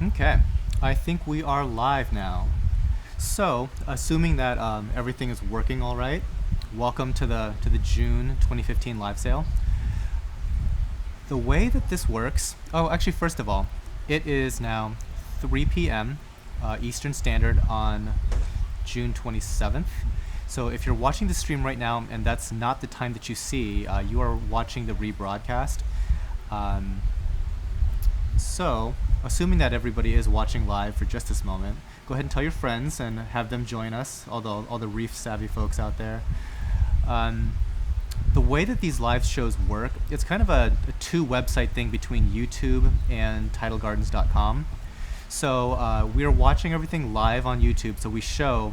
Okay, I think we are live now. So, assuming that everything is working all right, welcome to the June 2015 live sale. The way that this works, actually, first of all, it is now 3 p.m. Eastern Standard on June 27th. So if you're watching the stream right now and that's not the time that you see, you are watching the rebroadcast. So, assuming that everybody is watching live for just this moment, go ahead and tell your friends and have them join us, all the reef savvy folks out there. The way that these live shows work, it's kind of a two website thing between YouTube and TidalGardens.com. So we are watching everything live on YouTube. So we show,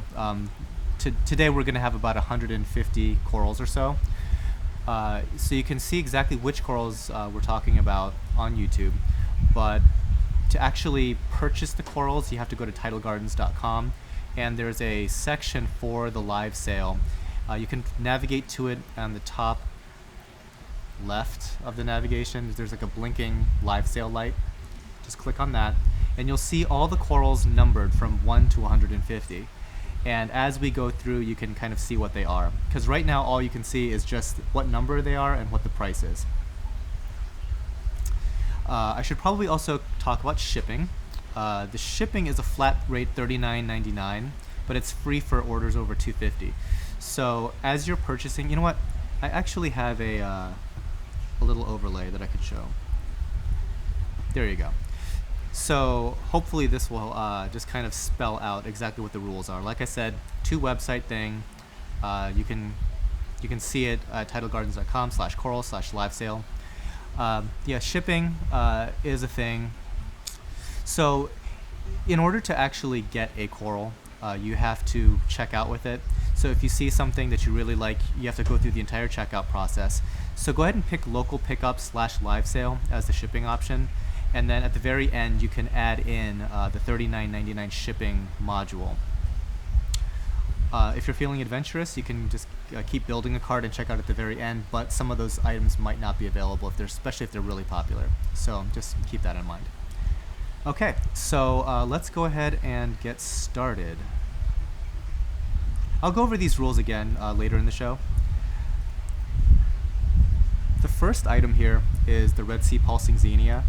today we're going to have about 150 corals or so. So you can see exactly which corals we're talking about on YouTube. But to actually purchase the corals, you have to go to TidalGardens.com, and there's a section for the live sale. You can navigate to it on the top left of the navigation. There's like a blinking live sale light. Just click on that, and you'll see all the corals numbered from 1 to 150. And as we go through, you can kind of see what they are. Because right now, all you can see is just what number they are and what the price is. I should probably also talk about shipping. The shipping is a flat rate $39.99, but it's free for orders over $250. So as you're purchasing, you know what? I actually have a little overlay that I could show. There you go. So hopefully this will just kind of spell out exactly what the rules are. Like I said, two website thing. You can see it at TidalGardens.com/coral/live sale. Yeah, shipping is a thing. So in order to actually get a coral, you have to check out with it. So if you see something that you really like, you have to go through the entire checkout process. So go ahead and pick local pickup/live sale as the shipping option. And then at the very end, you can add in the $39.99 shipping module. If you're feeling adventurous, you can just keep building a cart and check out at the very end, but some of those items might not be available, especially if they're really popular. So just keep that in mind. Okay, so let's go ahead and get started. I'll go over these rules again later in the show. The first item here is the Red Sea pulsing xenia.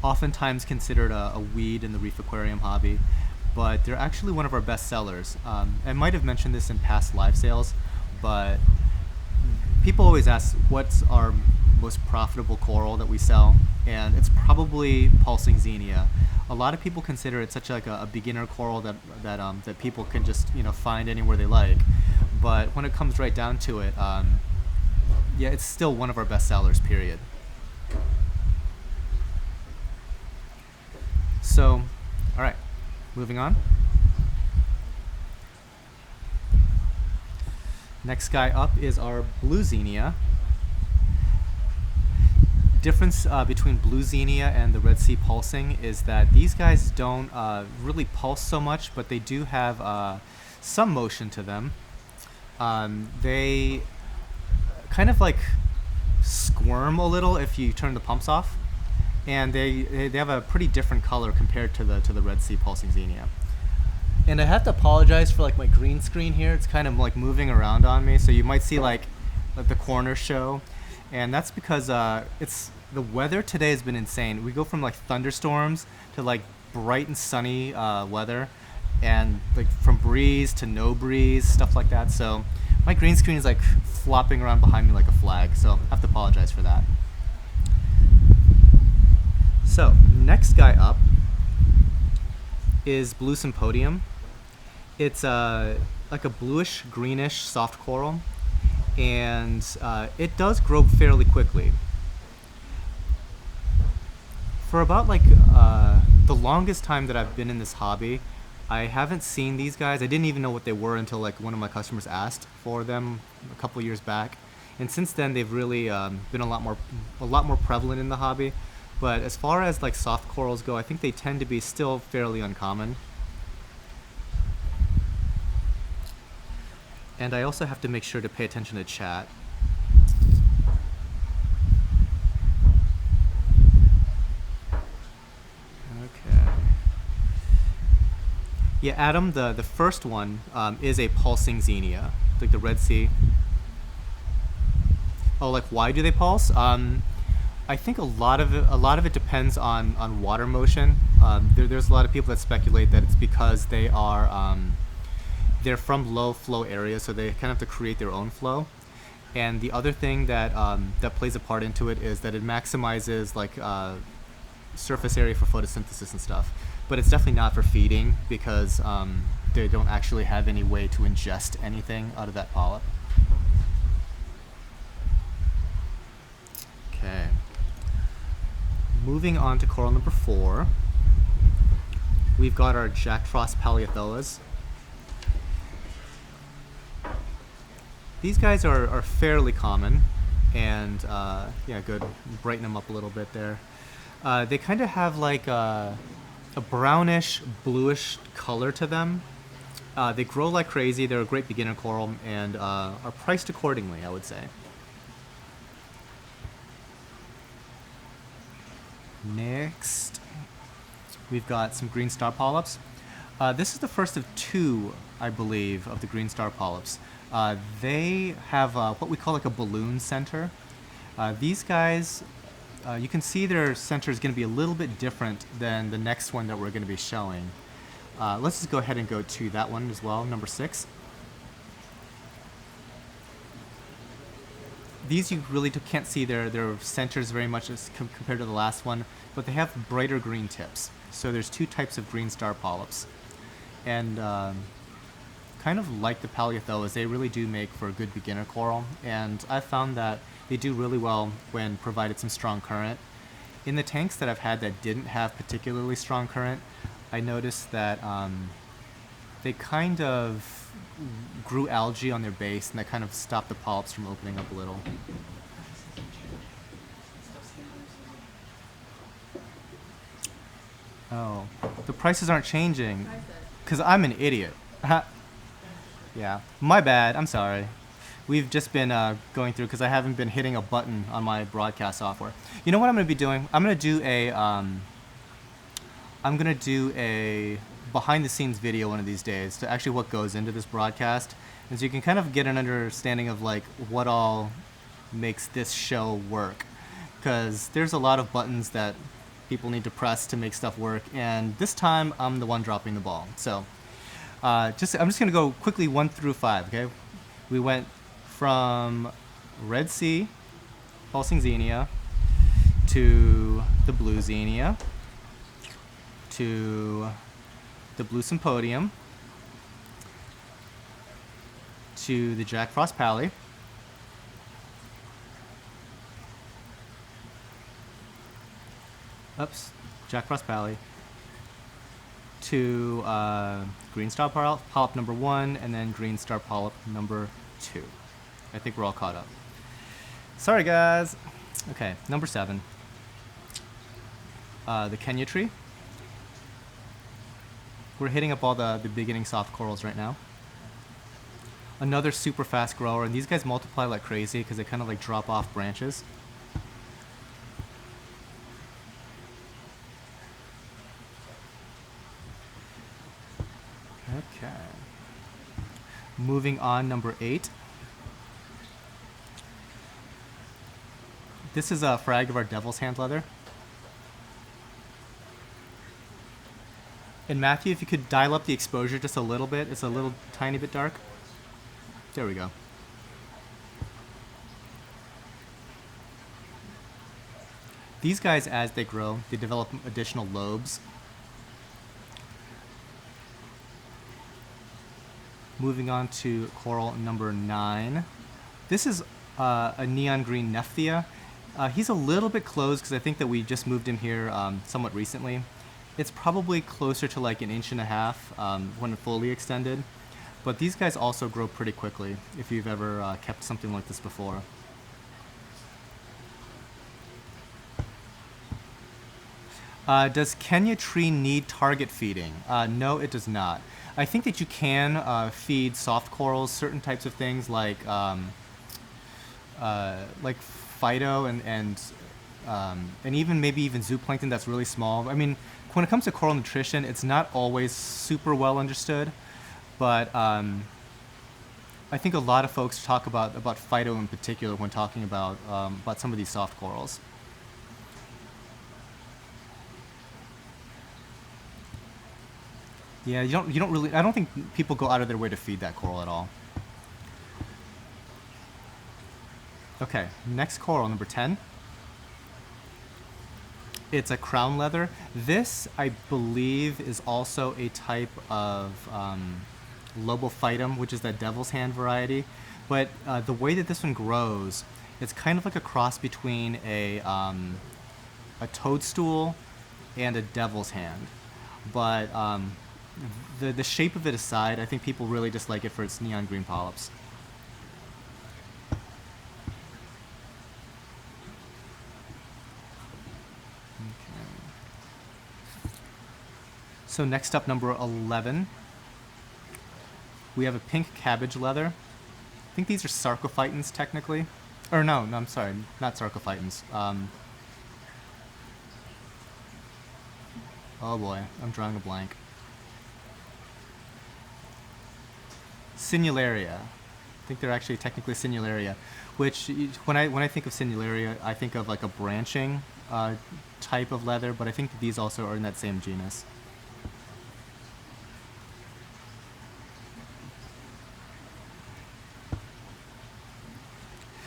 Oftentimes considered a weed in the reef aquarium hobby, but they're actually one of our best sellers. I might have mentioned this in past live sales, but people always ask what's our most profitable coral that we sell, and it's probably pulsing xenia. A lot of people consider it such like a beginner coral that people can just find anywhere they like, but when it comes right down to it, yeah, it's still one of our best sellers, period. So, all right. Moving on. Next guy up is our blue xenia. Difference between blue xenia and the Red Sea pulsing is that these guys don't really pulse so much, but they do have some motion to them. They kind of like squirm a little if you turn the pumps off. And they have a pretty different color compared to the Red Sea pulsing xenia. And I have to apologize for like my green screen here. It's kind of like moving around on me, so you might see like the corner show, and that's because the weather today has been insane. We go from like thunderstorms to like bright and sunny weather, and like from breeze to no breeze, stuff like that. So my green screen is like flopping around behind me like a flag. So I have to apologize for that. So, next guy up is Blue Symposium. It's like a bluish, greenish, soft coral, and it does grow fairly quickly. For about like the longest time that I've been in this hobby, I haven't seen these guys. I didn't even know what they were until like one of my customers asked for them a couple years back, and since then they've really been a lot more prevalent in the hobby. But as far as like soft corals go, I think they tend to be still fairly uncommon. And I also have to make sure to pay attention to chat. Yeah, Adam, the first one is a pulsing xenia, like the Red Sea. Oh, like why do they pulse? I think a lot of it depends on water motion. There's a lot of people that speculate that it's because they're from low flow areas, so they kind of have to create their own flow. And the other thing that plays a part into it is that it maximizes like surface area for photosynthesis and stuff. But it's definitely not for feeding because they don't actually have any way to ingest anything out of that polyp. Okay. Moving on to coral number 4, we've got our Jack Frost paleothoas. These guys are fairly common, and yeah, good. Brighten them up a little bit there. They kind of have like a brownish, bluish color to them. They grow like crazy. They're a great beginner coral and are priced accordingly, I would say. Next, we've got some green star polyps. This is the first of 2, I believe, of the green star polyps. They have what we call like a balloon center. These guys, you can see their center is going to be a little bit different than the next one that we're going to be showing. Let's just go ahead and go to that one as well, number 6. These you really can't see their centers very much as compared to the last one, but they have brighter green tips. So there's 2 types of green star polyps. And kind of like the paleothoas, they really do make for a good beginner coral. And I've found that they do really well when provided some strong current. In the tanks that I've had that didn't have particularly strong current, I noticed that they kind of grew algae on their base, and that kind of stopped the polyps from opening up a little. Oh, the prices aren't changing because I'm an idiot. Yeah, my bad. I'm sorry. We've just been going through because I haven't been hitting a button on my broadcast software. You know what I'm going to be doing? I'm going to do a behind the scenes video one of these days to actually what goes into this broadcast, and so you can kind of get an understanding of like what all makes this show work, because there's a lot of buttons that people need to press to make stuff work, and this time I'm the one dropping the ball. So I'm just going to go quickly 1 through 5. Okay, we went from Red Sea pulsing xenia to the blue xenia to the blue sympodium to the Jack Frost paly Jack Frost paly to green star polyp number 1, and then green star polyp number 2. I think we're all caught up. Sorry guys. Okay, number 7. The Kenya tree. We're hitting up all the beginning soft corals right now. Another super fast grower, and these guys multiply like crazy because they kind of like drop off branches. Okay. Moving on, number 8. This is a frag of our devil's hand leather. And Matthew, if you could dial up the exposure just a little bit, it's a little tiny bit dark. There we go. These guys, as they grow, they develop additional lobes. Moving on to coral number 9. This is a neon green Nephthia. He's a little bit closed because I think that we just moved him here somewhat recently. It's probably closer to like 1.5 inches when fully extended. But these guys also grow pretty quickly if you've ever kept something like this before. Does Kenya tree need target feeding? No, it does not. I think that you can feed soft corals certain types of things like phyto and even maybe even zooplankton that's really small. I mean, when it comes to coral nutrition, it's not always super well understood, but I think a lot of folks talk about phyto in particular when talking about some of these soft corals. Yeah, you don't really. I don't think people go out of their way to feed that coral at all. Okay, next coral, number 10. It's a crown leather. This, I believe, is also a type of lobophytum, which is that devil's hand variety. But the way that this one grows, it's kind of like a cross between a toadstool and a devil's hand. But the shape of it aside, I think people really just like it for its neon green polyps. So next up, number 11, we have a pink cabbage leather. I think these are sarcophytans technically. Or no, I'm sorry, not sarcophytans. Oh boy, I'm drawing a blank. Sinularia. I think they're actually technically Sinularia, which when I think of Sinularia, I think of like a branching type of leather, but I think that these also are in that same genus.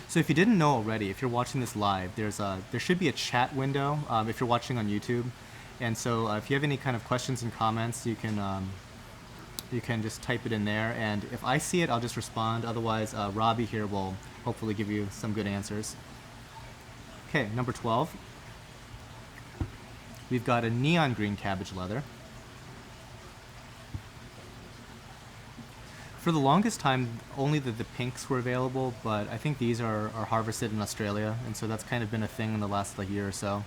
So if you didn't know already, if you're watching this live, there should be a chat window if you're watching on YouTube, and so if you have any kind of questions and comments, you can just type it in there, and if I see it, I'll just respond. Otherwise, Robbie here will hopefully give you some good answers. Okay, number 12. We've got a neon green cabbage leather. For the longest time, only the pinks were available, but I think these are harvested in Australia, and so that's kind of been a thing in the last year or so.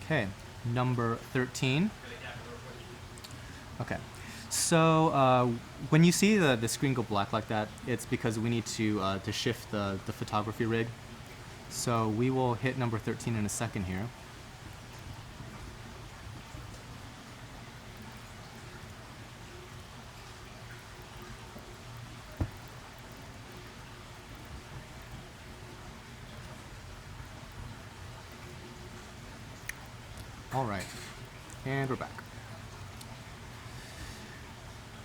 Okay, number 13. Okay, so when you see the screen go black like that, it's because we need to shift the photography rig. So we will hit number 13 in a second here. All right, and we're back.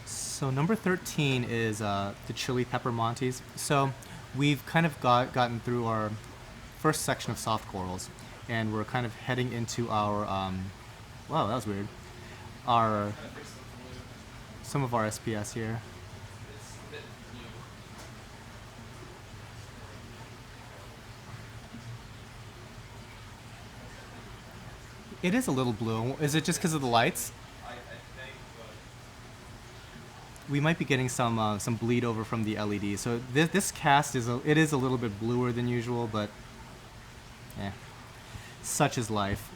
So number 13 is the chili pepper montes. So we've kind of gotten through our first section of soft corals, and we're kind of heading into our wow, that was weird, some of our SPS here. It is a little blue. Is it just because of the lights? I think we might be getting some bleed over from the LED. So this cast is a little bit bluer than usual, but yeah, such is life.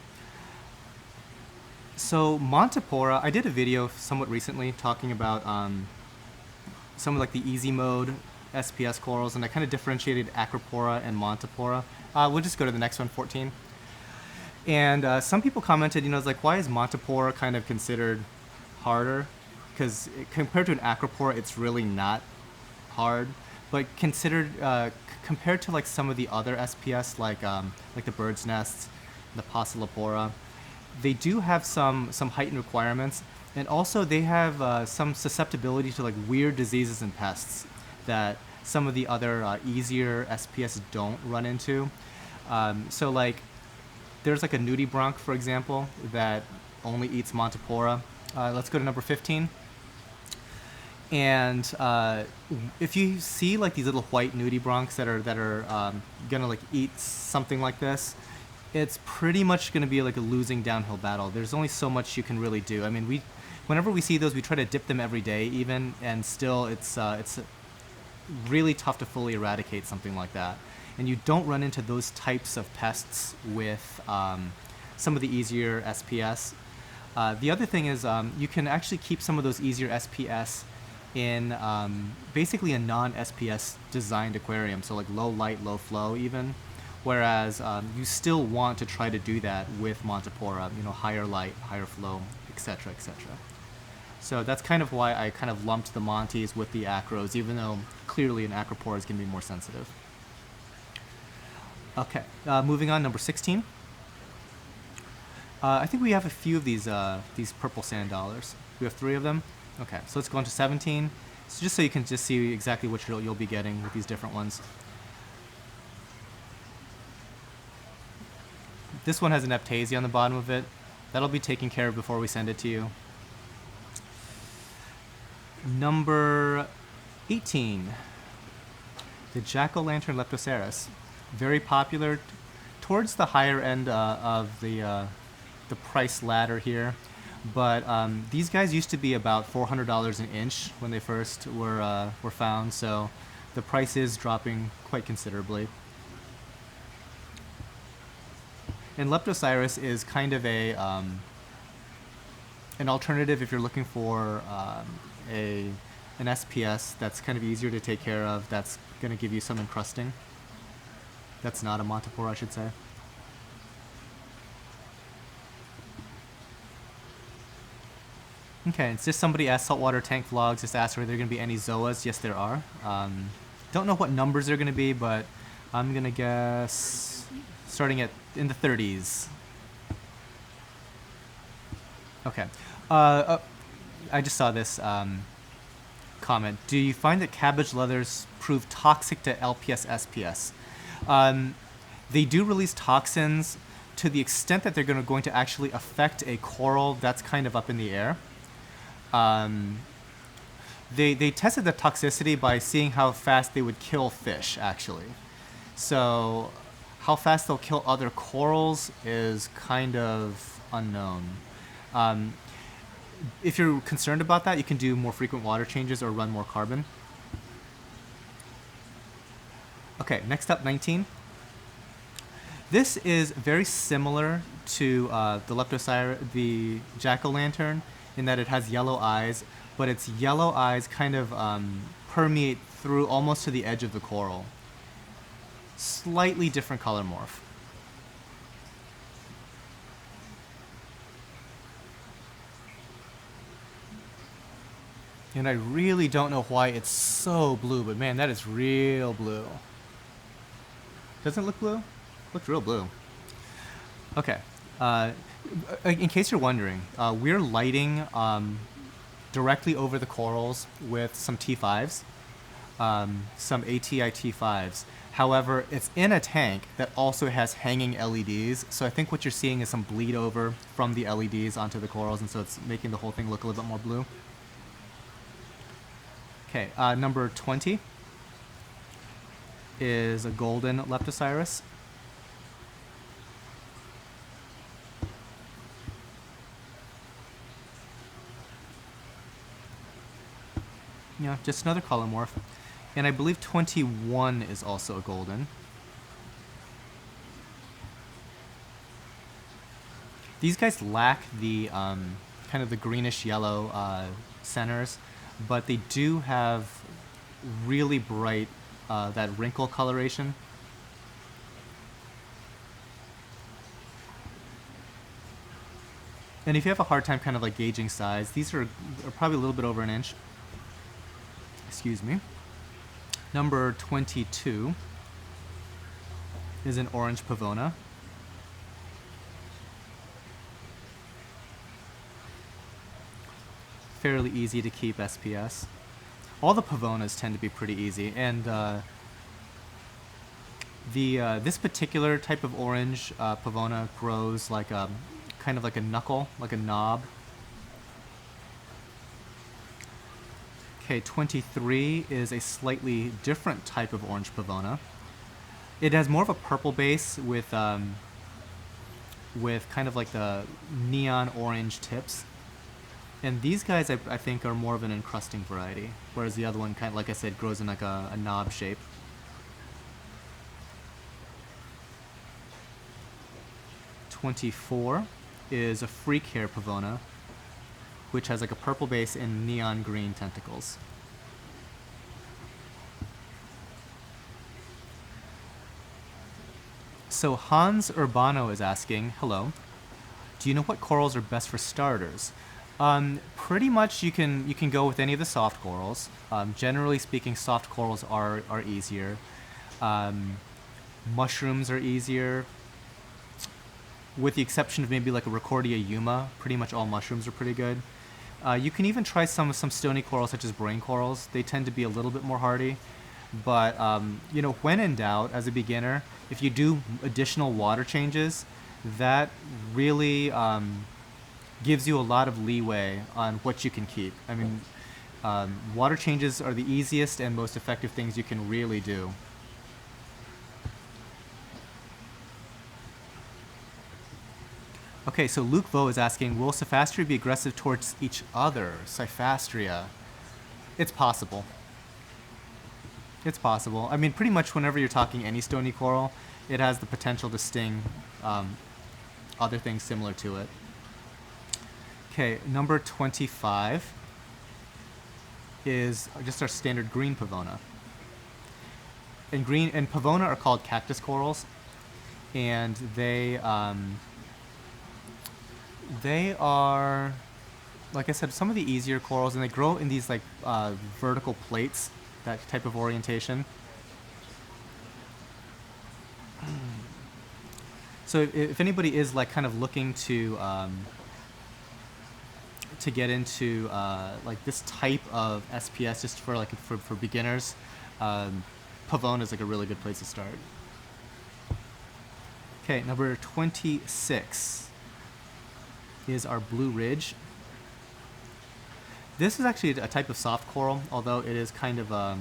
So montipora, I did a video somewhat recently talking about some of like the easy mode SPS corals, and I kind of differentiated acropora and montipora. We'll just go to the next one, 14. And some people commented, it's like, why is montipora kind of considered harder? Because compared to an acropora, it's really not hard. But compared to like some of the other SPS, like the bird's nests, the Pocillopora, they do have some heightened requirements, and also they have some susceptibility to like weird diseases and pests that some of the other easier SPS don't run into. So like there's like a nudibranch, for example, that only eats montipora. Let's go to number 15. And if you see like these little white nudibranchs that are gonna like eat something like this, it's pretty much gonna be like a losing downhill battle. There's only so much you can really do. I mean, whenever we see those, we try to dip them every day even, and still it's really tough to fully eradicate something like that. And you don't run into those types of pests with some of the easier SPS. The other thing is you can actually keep some of those easier SPS in basically a non-SPS designed aquarium, so like low light, low flow even. Whereas you still want to try to do that with montipora, you know, higher light, higher flow, etc., etc. So that's kind of why I kind of lumped the Monties with the acros, even though clearly an acropora is going to be more sensitive. Okay, moving on, number 16. I think we have a few of these purple sand dollars. We have 3 of them. Okay, so let's go on to 17. So just so you can just see exactly which you'll be getting with these different ones. This one has an aptasia on the bottom of it. That'll be taken care of before we send it to you. Number 18. The jack-o'-lantern Leptoceras. Very popular towards the higher end of the price ladder here. But these guys used to be about $400 an inch when they first were found, so the price is dropping quite considerably. And Leptocyrus is kind of a an alternative if you're looking for an SPS that's kind of easier to take care of, that's going to give you some encrusting. That's not a montipora, I should say. Okay, it's just somebody asked saltwater tank vlogs, just asked are there going to be any zoas. Yes, there are. Don't know what numbers they're going to be, but I'm going to guess starting at in the 30s. Okay. I just saw this comment. Do you find that cabbage leathers prove toxic to LPS SPS? They do release toxins. To the extent that they're going to actually affect a coral, that's kind of up in the air. They tested the toxicity by seeing how fast they would kill fish, actually. So how fast they'll kill other corals is kind of unknown. If you're concerned about that, you can do more frequent water changes or run more carbon. Okay, next up, 19. This is very similar to the jack-o'-lantern in that it has yellow eyes, but its yellow eyes kind of permeate through almost to the edge of the coral. Slightly different color morph. And I really don't know why it's so blue, but man, that is real blue. Doesn't it look blue? Looks real blue. Okay. In case you're wondering, we're lighting directly over the corals with some T5s, some ATI T5s. However, it's in a tank that also has hanging LEDs, so I think what you're seeing is some bleed over from the LEDs onto the corals, and so it's making the whole thing look a little bit more blue. Okay, number 20 is a golden Leptocyrus. Yeah, just another color morph. And I believe 21 is also a golden. These guys lack the kind of the greenish yellow centers, but they do have really bright that wrinkle coloration. And if you have a hard time kind of like gauging size, these are probably a little bit over an inch. Excuse me. Number 22 is an orange pavona. Fairly easy to keep SPS. All the pavonas tend to be pretty easy, and this particular type of orange pavona grows like a kind of like a knuckle, like a knob. Okay, 23 is a slightly different type of orange pavona. It has more of a purple base with kind of like the neon orange tips. And these guys, I think, are more of an encrusting variety, whereas the other one, kind of, like I said, grows in like a knob shape. '24 is a freak hair pavona, which has like a purple base and neon green tentacles. So Hans Urbano is asking, hello, do you know what corals are best for starters? Pretty much you can go with any of the soft corals. Generally speaking, soft corals are easier. Mushrooms are easier, with the exception of maybe like a Recordia yuma. Pretty much all mushrooms are pretty good. You can even try some stony corals such as brain corals. They tend to be a little bit more hardy. But when in doubt, as a beginner, if you do additional water changes, that really gives you a lot of leeway on what you can keep. I mean, water changes are the easiest and most effective things you can really do. Okay, so Luke Vo is asking, will Cephastria be aggressive towards each other? Cephastria. It's possible. It's possible. I mean, pretty much whenever you're talking any stony coral, it has the potential to sting other things similar to it. Okay, number 25 is just our standard green pavona. And pavona are called cactus corals, and they are, like I said, some of the easier corals, and they grow in these like vertical plates, that type of orientation. So if anybody is like kind of looking to get into like this type of SPS just for for beginners, Pavone is like a really good place to start. Okay, number 26 is our Blue Ridge. This is actually a type of soft coral, although it is kind of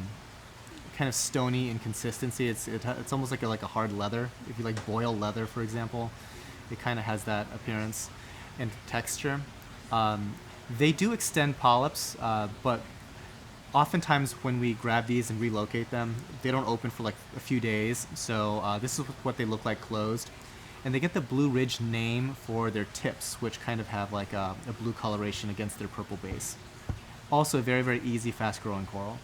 stony in consistency. It's almost like a hard leather. If you like boil leather, for example, it kind of has that appearance and texture. They do extend polyps, but oftentimes when we grab these and relocate them, they don't open for like a few days. So this is what they look like closed. And they get the Blue Ridge name for their tips, which kind of have like a blue coloration against their purple base. Also a very, very easy, fast-growing coral.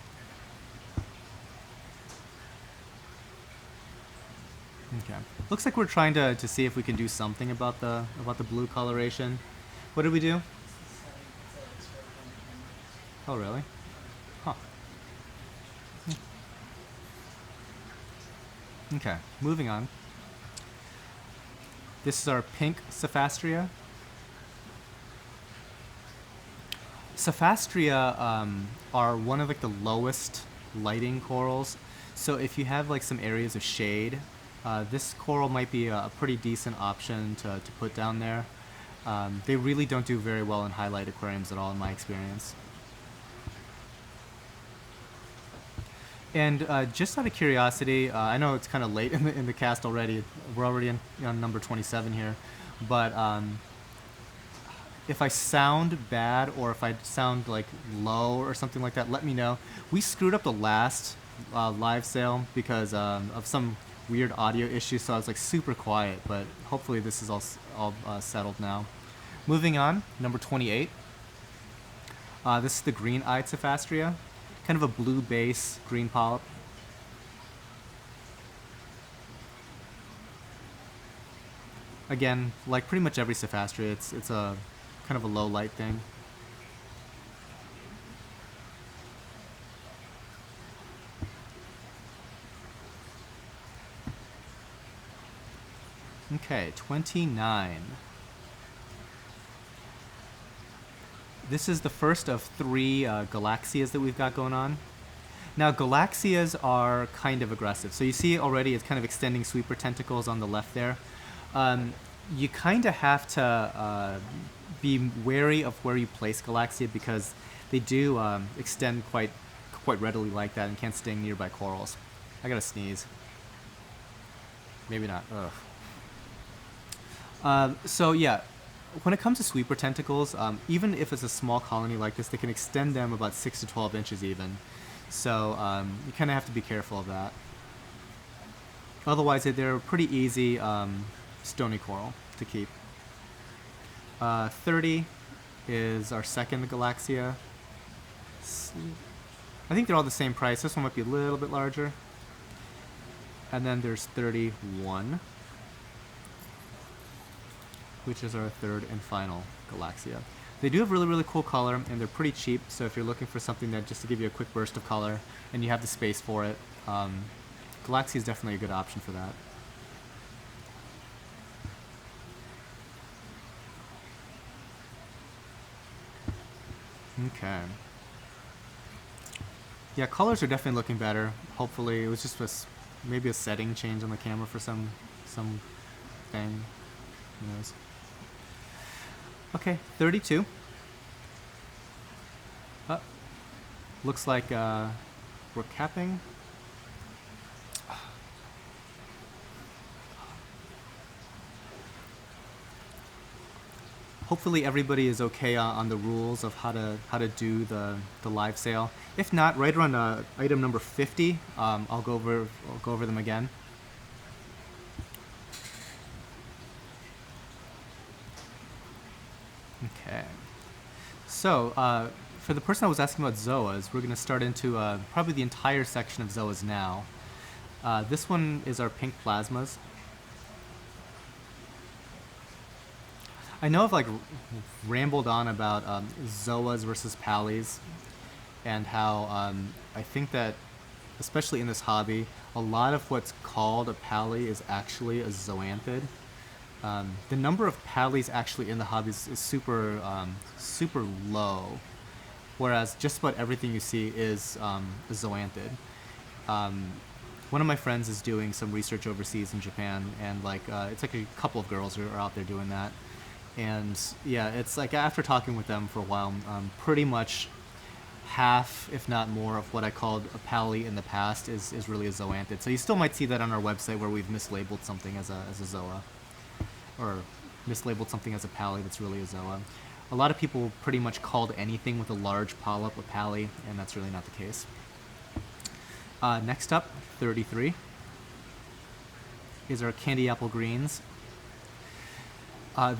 Okay. Looks like we're trying to see if we can do something about the blue coloration. What did we do? Oh, really? Huh. Okay, moving on. This is our pink Cephastria. Cephastria are one of like the lowest lighting corals. So if you have like some areas of shade, this coral might be a pretty decent option to put down there. They really don't do very well in highlight aquariums at all, in my experience. And just out of curiosity, I know it's kind of late in the cast already. We're already on number 27 here, but if I sound bad or if I sound like low or something like that, let me know. We screwed up the last live sale because of some weird audio issues, so I was like super quiet. But hopefully this is all settled now. Moving on, number 28. This is the green-eyed Cephastria. Kind of a blue base, green polyp. Again, like pretty much every Cephastria, it's a kind of a low light thing. Okay, 29. This is the first of 3 Galaxias that we've got going on. Now, Galaxias are kind of aggressive. So you see already it's kind of extending sweeper tentacles on the left there. You kind of have to be wary of where you place Galaxia because they do extend quite readily like that and can't sting nearby corals. I gotta sneeze. Maybe not. Ugh. So yeah. When it comes to sweeper tentacles, even if it's a small colony like this, they can extend them about 6 to 12 inches even. So you kind of have to be careful of that. Otherwise, they're a pretty easy stony coral to keep. 30 is our second Galaxia. I think they're all the same price. This one might be a little bit larger. And then there's 31. which is our third and final Galaxia. They do have really, really cool color, and they're pretty cheap, so if you're looking for something that just to give you a quick burst of color, and you have the space for it, Galaxia is definitely a good option for that. Okay. Yeah, colors are definitely looking better. Hopefully, it was just maybe a setting change on the camera for some thing. Who knows? Okay, 32. Looks like we're capping. Hopefully everybody is okay on the rules of how to do the live sale. If not, right around item number 50, I'll go over them again. Okay. So for the person that was asking about Zoas, we're going to start into probably the entire section of Zoas now. This one is our pink plasmas. I know I've like rambled on about Zoas versus palys, and how I think that, especially in this hobby, a lot of what's called a paly is actually a zoanthid. The number of palys actually in the hobby is super low, whereas just about everything you see is a zoanthid. One of my friends is doing some research overseas in Japan, and like it's like a couple of girls who are out there doing that. And yeah, it's like after talking with them for a while, pretty much half, if not more, of what I called a paly in the past is really a zoanthid. So you still might see that on our website where we've mislabeled something as a zoa, or mislabeled something as a paly that's really a zoa. A lot of people pretty much called anything with a large polyp a paly, and that's really not the case. Next up, 33, is our candy apple greens.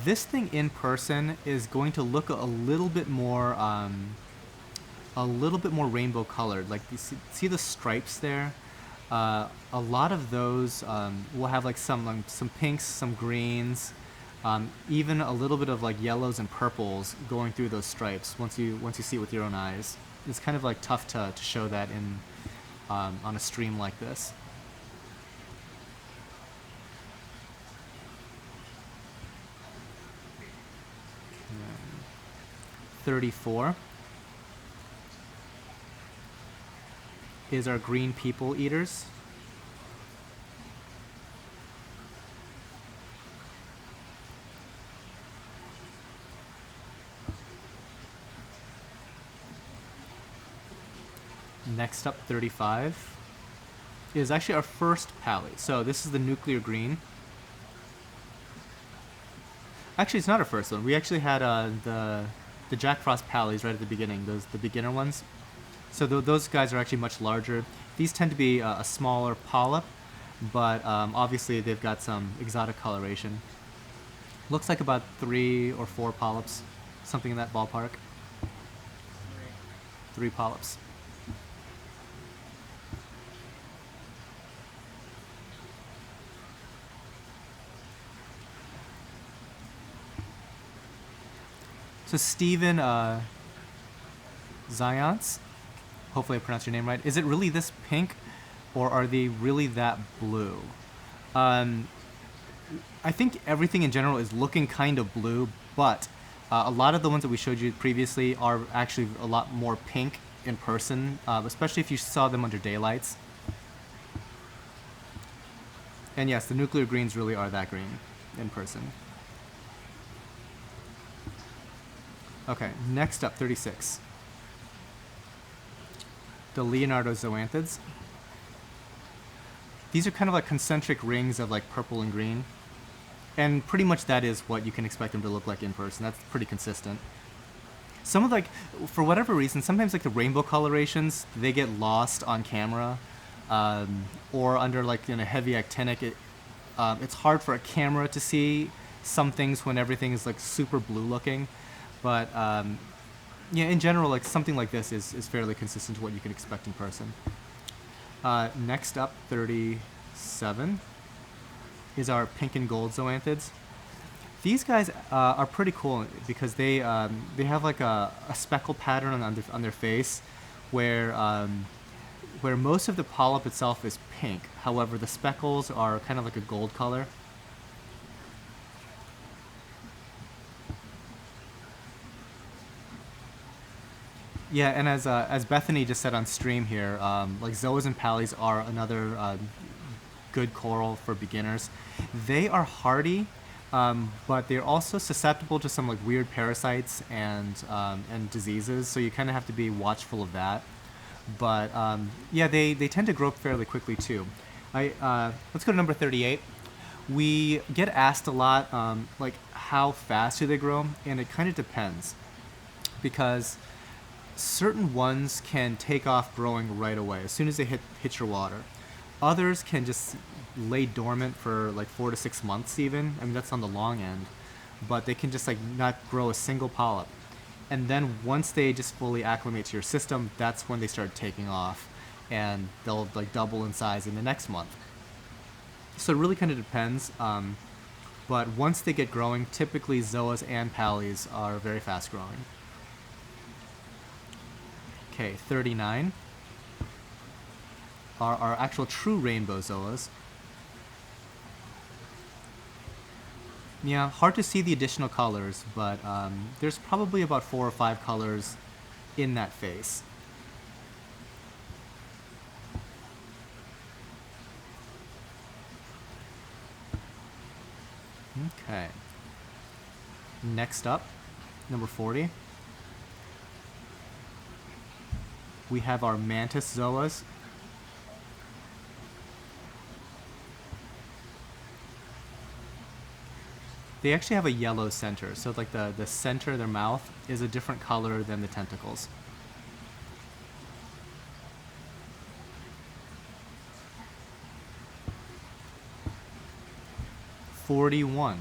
This thing in person is going to look a little bit more rainbow colored. Like you see the stripes there. A lot of those will have like some pinks, some greens, even a little bit of like yellows and purples going through those stripes. Once you see it with your own eyes, it's kind of like tough to show that in on a stream like this. 34 is our green people eaters. Next up, 35 is actually our first paly. So this is the nuclear green. Actually, it's not our first one. We actually had the Jack Frost palys right at the beginning, the beginner ones. So those guys are actually much larger. These tend to be a smaller polyp, but obviously they've got some exotic coloration. Looks like about 3 or 4 polyps, something in that ballpark. 3 polyps. So Steven Zoanthids, hopefully I pronounced your name right. Is it really this pink, or are they really that blue? I think everything in general is looking kind of blue, but a lot of the ones that we showed you previously are actually a lot more pink in person, especially if you saw them under daylights. And yes, the nuclear greens really are that green in person. Okay, next up, 36. The Leonardo Zoanthids. These are kind of like concentric rings of like purple and green. And pretty much that is what you can expect them to look like in person. That's pretty consistent. Some of like, for whatever reason, sometimes like the rainbow colorations, they get lost on camera, or under like heavy actinic. It's hard for a camera to see some things when everything is like super blue looking. But yeah, in general, like something like this is fairly consistent to what you can expect in person. Next up, 37, is our pink and gold zoanthids. These guys are pretty cool because they have like a speckle pattern on their face, where most of the polyp itself is pink. However, the speckles are kind of like a gold color. Yeah, and as Bethany just said on stream here, like zoas and pallies are another good coral for beginners. They are hardy, but they're also susceptible to some like weird parasites and diseases. So you kind of have to be watchful of that. But yeah, they tend to grow fairly quickly too. Let's go to number 38. We get asked a lot, like how fast do they grow, and it kind of depends, because certain ones can take off growing right away as soon as they hit your water. Others can just lay dormant for like 4 to 6 months even. I mean, that's on the long end, but they can just like not grow a single polyp. And then once they just fully acclimate to your system, that's when they start taking off, and they'll like double in size in the next month. So it really kind of depends. But once they get growing, typically zoas and pallies are very fast growing. Okay, 39 are our actual true rainbow zoas. Yeah, hard to see the additional colors, but there's probably about 4 or 5 colors in that face. Okay. Next up, number 40. We have our mantis zoas. They actually have a yellow center, so like the center of their mouth is a different color than the tentacles. #41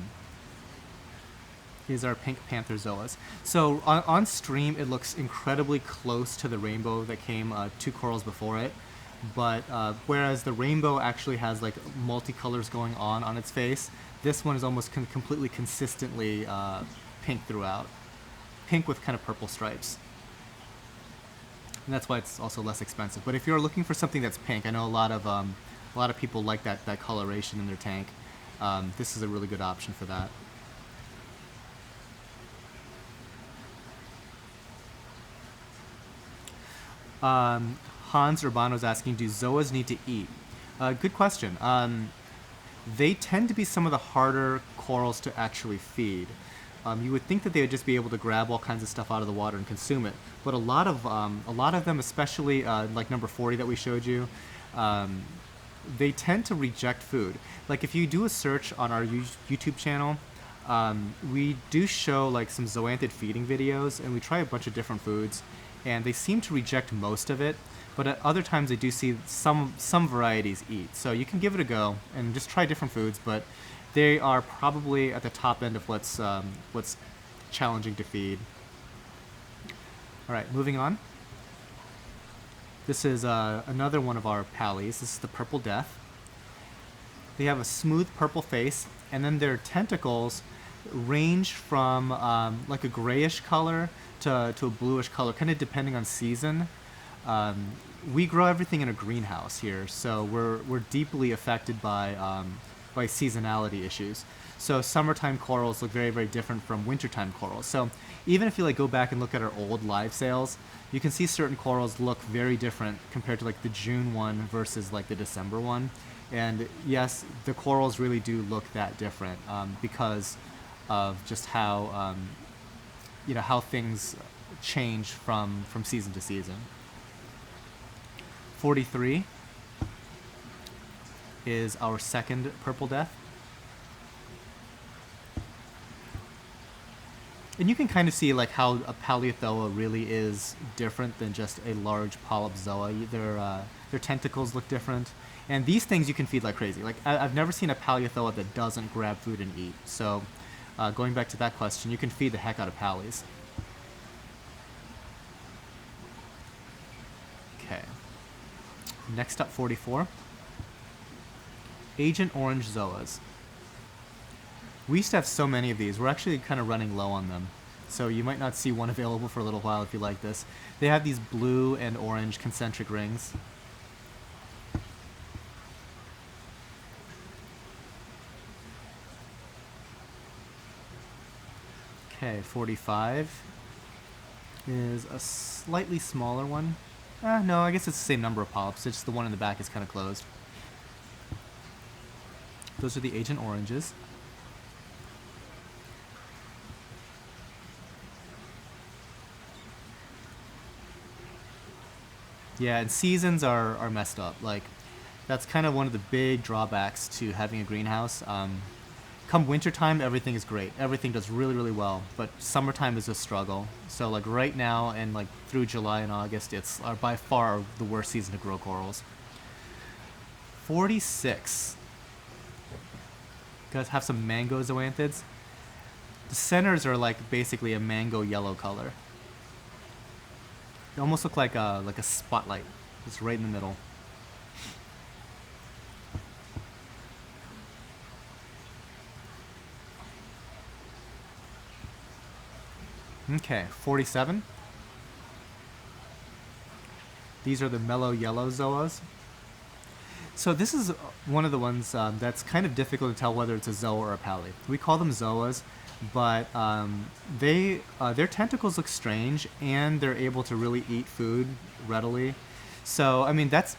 is our pink panther zoas. So on stream, it looks incredibly close to the rainbow that came 2 corals before it. But whereas the rainbow actually has like multicolors going on its face, this one is almost completely consistently pink throughout. Pink with kind of purple stripes. And that's why it's also less expensive. But if you're looking for something that's pink, I know a lot of people like that coloration in their tank. This is a really good option for that. Hans Urbano's asking, do zoas need to eat? Good question. They tend to be some of the harder corals to actually feed. You would think that they would just be able to grab all kinds of stuff out of the water and consume it, but a lot of them, especially like number 40 that we showed you, they tend to reject food. Like if you do a search on our YouTube channel, we do show like some zoanthid feeding videos, and we try a bunch of different foods, and they seem to reject most of it. But at other times, I do see some varieties eat. So you can give it a go and just try different foods, but they are probably at the top end of what's challenging to feed. All right, moving on. This is another one of our pallies. This is the Purple Death. They have a smooth purple face, and then their tentacles range from like a grayish color to a bluish color, kind of depending on season. We grow everything in a greenhouse here, so we're deeply affected by seasonality issues. So summertime corals look very, very different from wintertime corals. So even if you like go back and look at our old live sales, you can see certain corals look very different compared to like the June one versus like the December one. And yes, the corals really do look that different because of just how how things change from season to season. 43 is our second Purple Death. And you can kind of see like how a Paleothoa really is different than just a large polyp zoa. Their tentacles look different. And these things you can feed like crazy. Like I've never seen a Paleothoa that doesn't grab food and eat. So going back to that question, you can feed the heck out of pallies. Okay. Next up, 44. Agent Orange zoas. We used to have so many of these. We're actually kind of running low on them. So you might not see one available for a little while if you like this. They have these blue and orange concentric rings. Okay, 45 is a slightly smaller one. No, I guess it's the same number of polyps. It's just the one in the back is kind of closed. Those are the Agent Oranges. Yeah, and seasons are messed up. Like, that's kind of one of the big drawbacks to having a greenhouse. Come wintertime, everything is great. Everything does really, really well. But summertime is a struggle. So like right now and like through July and August, it's by far the worst season to grow corals. 46. Guys have some mango zoanthids. The centers are like basically a mango yellow color. They almost look like a spotlight. It's right in the middle. Okay, 47. These are the mellow yellow zoas. So this is one of the ones that's kind of difficult to tell whether it's a zoa or a paly. We call them zoas, but their tentacles look strange, and they're able to really eat food readily. So I mean, that's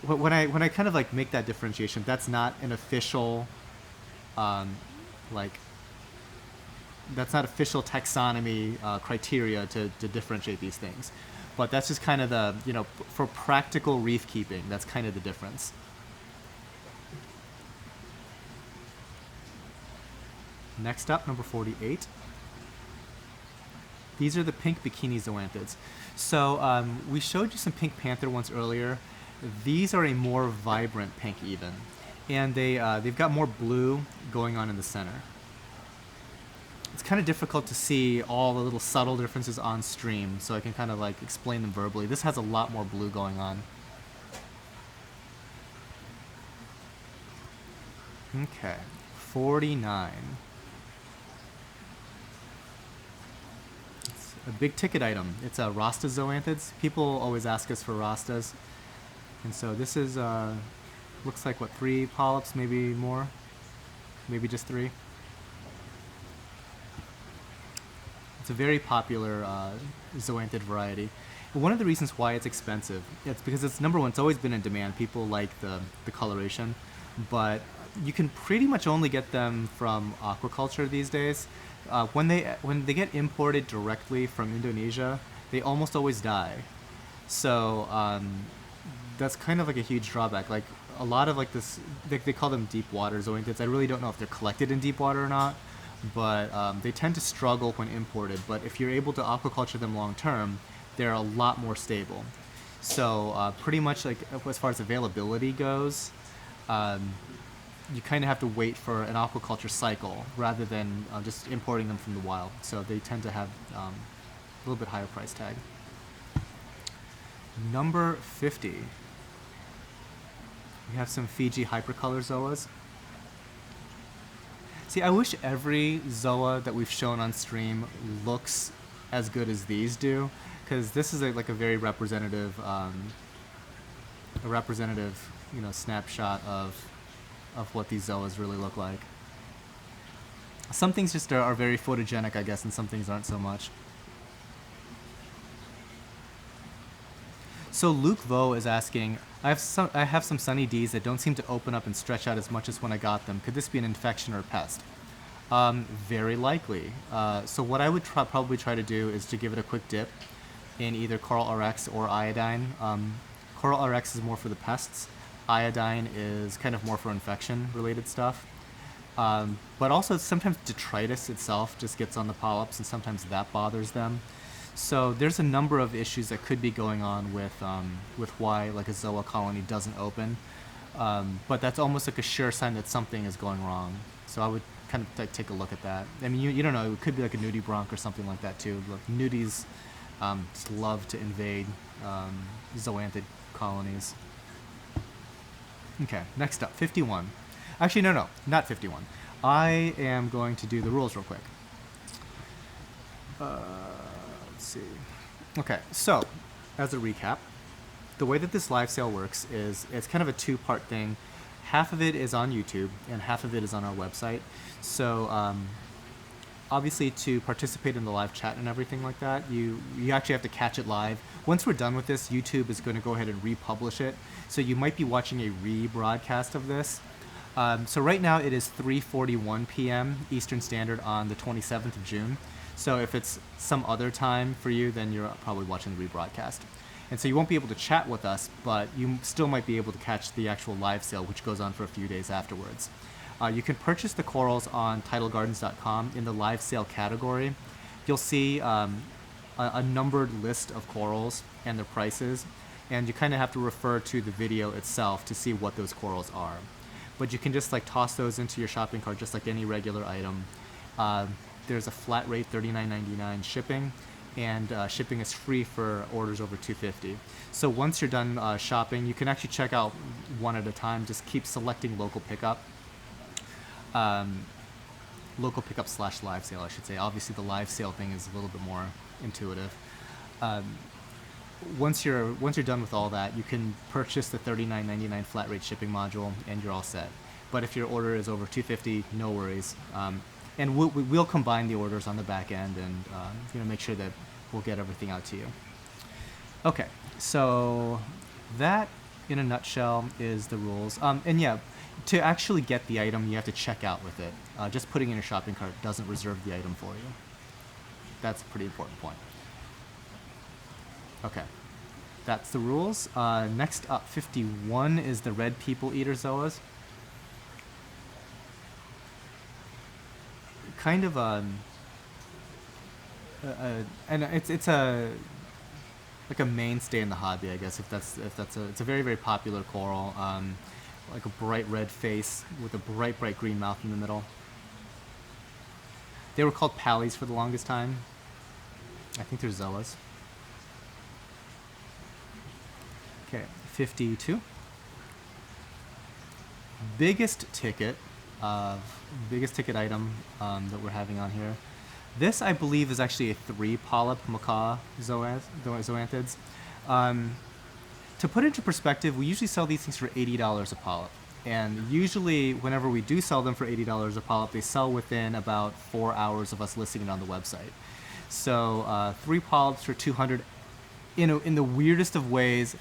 when I kind of like make that differentiation. That's not an official, like, that's not official taxonomy criteria to differentiate these things, but that's just kind of the, you know, for practical reef keeping, that's kind of the difference. Next up, number 48. These are the pink bikini zoanthids. So we showed you some pink panther ones earlier. These are a more vibrant pink even, and they've got more blue going on in the center. It's kind of difficult to see all the little subtle differences on stream, so I can kind of like explain them verbally. This has a lot more blue going on. Okay, 49. It's a big ticket item. It's a Rasta zoanthids. People always ask us for Rastas. And so this is, looks like what, 3 polyps, maybe more? Maybe just 3? It's a very popular zoanthid variety. And one of the reasons why it's expensive, it's because it's, number one, it's always been in demand. People like the coloration, but you can pretty much only get them from aquaculture these days. When they get imported directly from Indonesia, they almost always die. So that's kind of like a huge drawback. Like a lot of like this, they call them deep water zoanthids. I really don't know if they're collected in deep water or not, but they tend to struggle when imported. But if you're able to aquaculture them long term, they're a lot more stable. So pretty much like as far as availability goes, you kind of have to wait for an aquaculture cycle rather than just importing them from the wild. So they tend to have a little bit higher price tag. Number 50. We have some Fiji hypercolor zoas. See, I wish every zoa that we've shown on stream looks as good as these do, because this is like a very representative, you know, snapshot of what these zoas really look like. Some things just are very photogenic, I guess, and some things aren't so much. So Luke Vo is asking, I have some Sunny D's that don't seem to open up and stretch out as much as when I got them. Could this be an infection or a pest? Very likely. So what I would probably try to do is to give it a quick dip in either Coral RX or iodine. Coral RX is more for the pests. Iodine is kind of more for infection-related stuff. But also sometimes detritus itself just gets on the polyps, and sometimes that bothers them. So there's a number of issues that could be going on with why like a zoa colony doesn't open. But that's almost like a sure sign that something is going wrong. So I would kind of take a look at that. I mean, you don't know, it could be like a nudibranch or something like that too. Look, nudies just love to invade zoanthid colonies. Okay, next up, 51. Actually, no, not 51. I am going to do the rules real quick. Let's see. Okay, so as a recap, the way that this live sale works is it's kind of a two-part thing. Half of it is on YouTube and half of it is on our website. So obviously to participate in the live chat and everything like that, you actually have to catch it live. Once we're done with this, YouTube is going to go ahead and republish it. So you might be watching a rebroadcast of this. So right now it is 3:41 p.m. Eastern Standard on the 27th of June. So if it's some other time for you, then you're probably watching the rebroadcast. And so you won't be able to chat with us, but you still might be able to catch the actual live sale, which goes on for a few days afterwards. You can purchase the corals on tidalgardens.com in the live sale category. You'll see a numbered list of corals and their prices, and you kind of have to refer to the video itself to see what those corals are. But you can just like toss those into your shopping cart just like any regular item. There's a flat rate $39.99 shipping, and shipping is free for orders over $250. So once you're done shopping, you can actually check out one at a time. Just keep selecting local pickup. Local pickup / live sale, I should say. Obviously, the live sale thing is a little bit more intuitive. Once you're done with all that, you can purchase the $39.99 flat rate shipping module, and you're all set. But if your order is over $250, no worries. And we'll combine the orders on the back end and make sure that we'll get everything out to you. Okay, so that in a nutshell is the rules. And yeah, to actually get the item, you have to check out with it. Just putting in your shopping cart doesn't reserve the item for you. That's a pretty important point. Okay, that's the rules. Next up, 51 is the red people eater zoas. Kind of and it's a like a mainstay in the hobby, I guess. It's a very, very popular coral. Like a bright red face with a bright green mouth in the middle. They were called palys for the longest time. I think they're zoas. Okay, 52. Biggest ticket item that we're having on here. This, I believe, is actually a 3 polyp macaw zoanthids. To put it into perspective, we usually sell these things for $80 a polyp. And usually, whenever we do sell them for $80 a polyp, they sell within about 4 hours of us listing it on the website. So 3 polyps for $200, in the weirdest of ways,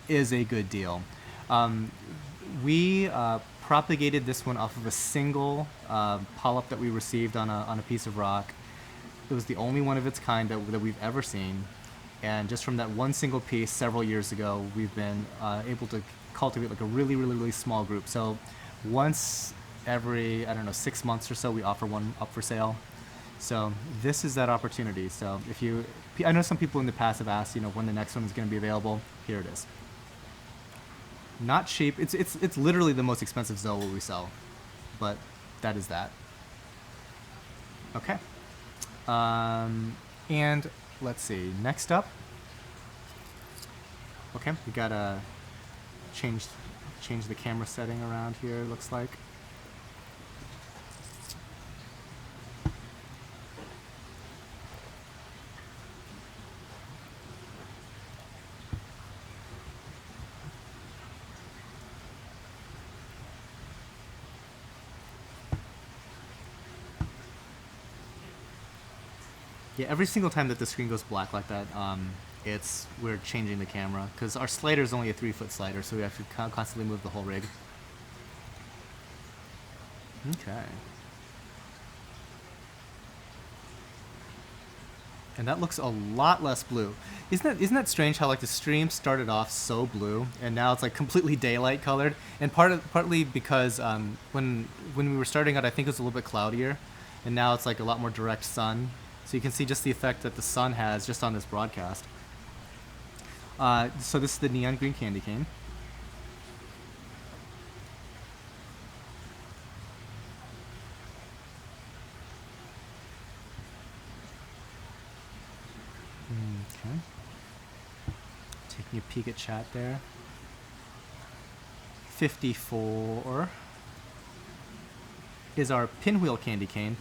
is a good deal. We propagated this one off of a single polyp that we received on a piece of rock. It was the only one of its kind that we've ever seen. And just from that one single piece several years ago, we've been able to cultivate like a really, really, really small group. So once every, 6 months or so, we offer one up for sale. So this is that opportunity. So I know some people in the past have asked, when the next one is going to be available. Here it is. Not cheap. It's literally the most expensive zoa we sell, but that is that. Okay. And let's see. Next up. Okay, we gotta change the camera setting around here. It looks like. Yeah, every single time that the screen goes black like that, we're changing the camera because our slider is only a 3-foot slider, so we have to constantly move the whole rig. Okay. And that looks a lot less blue. Isn't that strange how like the stream started off so blue and now it's like completely daylight colored? And partly because when we were starting out, I think it was a little bit cloudier, and now it's like a lot more direct sun. So you can see just the effect that the sun has just on this broadcast. So this is the neon green candy cane. Okay. Taking a peek at chat there. 54. is our pinwheel candy cane.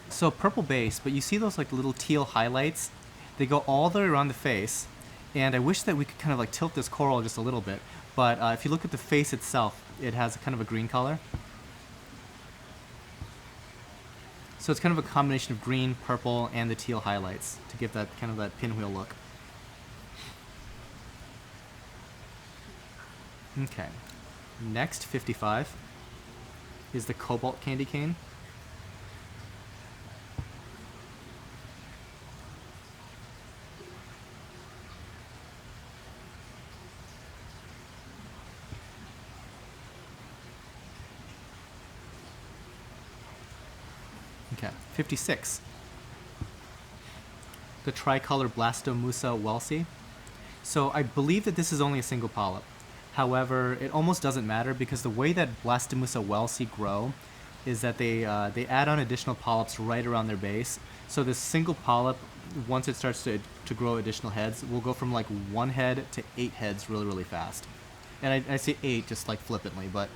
So purple base, but you see those like little teal highlights? They go all the way around the face, and I wish that we could kind of like tilt this coral just a little bit, but if you look at the face itself, it has kind of a green color. So it's kind of a combination of green, purple, and the teal highlights to give that kind of that pinwheel look. Okay. Next, 55, is the cobalt candy cane. Okay, 56. The tricolor Blastomussa welsey. So I believe that this is only a single polyp. However, it almost doesn't matter because the way that Blastomussa welsey grow is that they add on additional polyps right around their base. So this single polyp, once it starts to grow additional heads, will go from like 1 head to 8 heads really, really fast. And I say 8 just like flippantly, but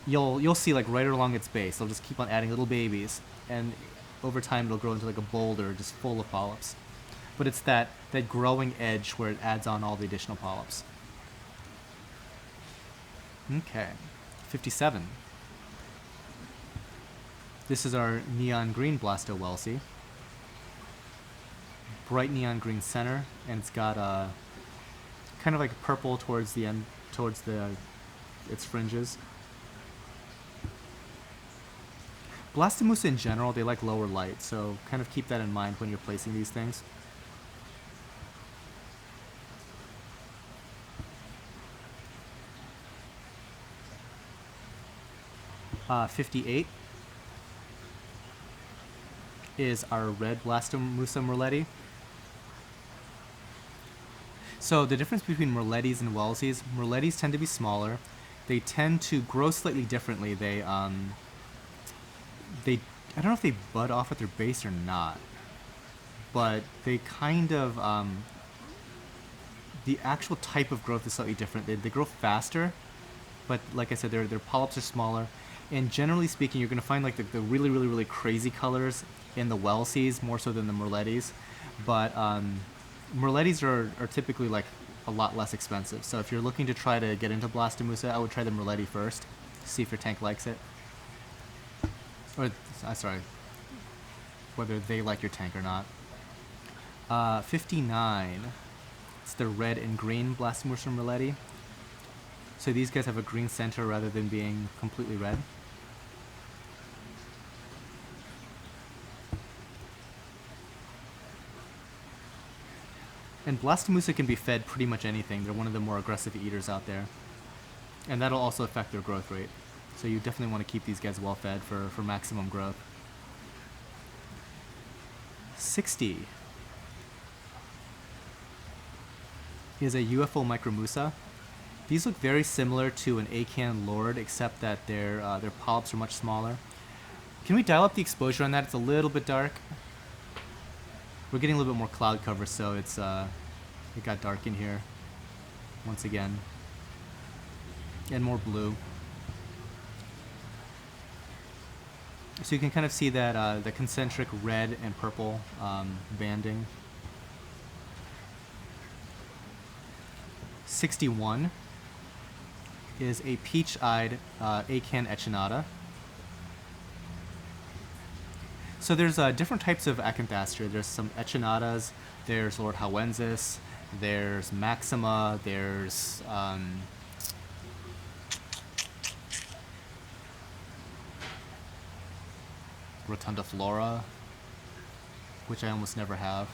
you'll see like right along its base, they'll just keep on adding little babies, and over time it'll grow into like a boulder just full of polyps. But it's that growing edge where it adds on all the additional polyps. Okay, 57. This is our neon green Blasto welsey. Bright neon green center, and it's got a kind of like purple towards the end, towards its fringes. Blastomussa in general, they like lower light, so kind of keep that in mind when you're placing these things. Uh, 58 is our red Blastomussa merletti. So the difference between merlettis and welsies, merlettis tend to be smaller. They tend to grow slightly differently. I don't know if they bud off at their base or not, but they kind of, the actual type of growth is slightly different. They grow faster, but like I said, their polyps are smaller. And generally speaking, you're going to find like the really, really, really crazy colors in the welsies more so than the merlettis. But merlettis are typically like a lot less expensive. So if you're looking to try to get into Blastomussa, I would try the merletti first, see if your tank likes it. Or, sorry, whether they like your tank or not. 59, it's the red and green Blastomussa merletti. So these guys have a green center rather than being completely red. And Blastomussa can be fed pretty much anything. They're one of the more aggressive eaters out there. And that'll also affect their growth rate. So you definitely want to keep these guys well fed for maximum growth. 60 is a UFO micromussa. These look very similar to an acan lord, except that their polyps are much smaller. Can we dial up the exposure on that? It's a little bit dark. We're getting a little bit more cloud cover, so it got dark in here once again, and more blue. So you can kind of see that the concentric red and purple banding. 61 is a peach-eyed acan echinata. So there's different types of Acanthastria. There's some echinatas, there's Lord Hauensis, there's Maxima, there's Rotunda Flora, which I almost never have.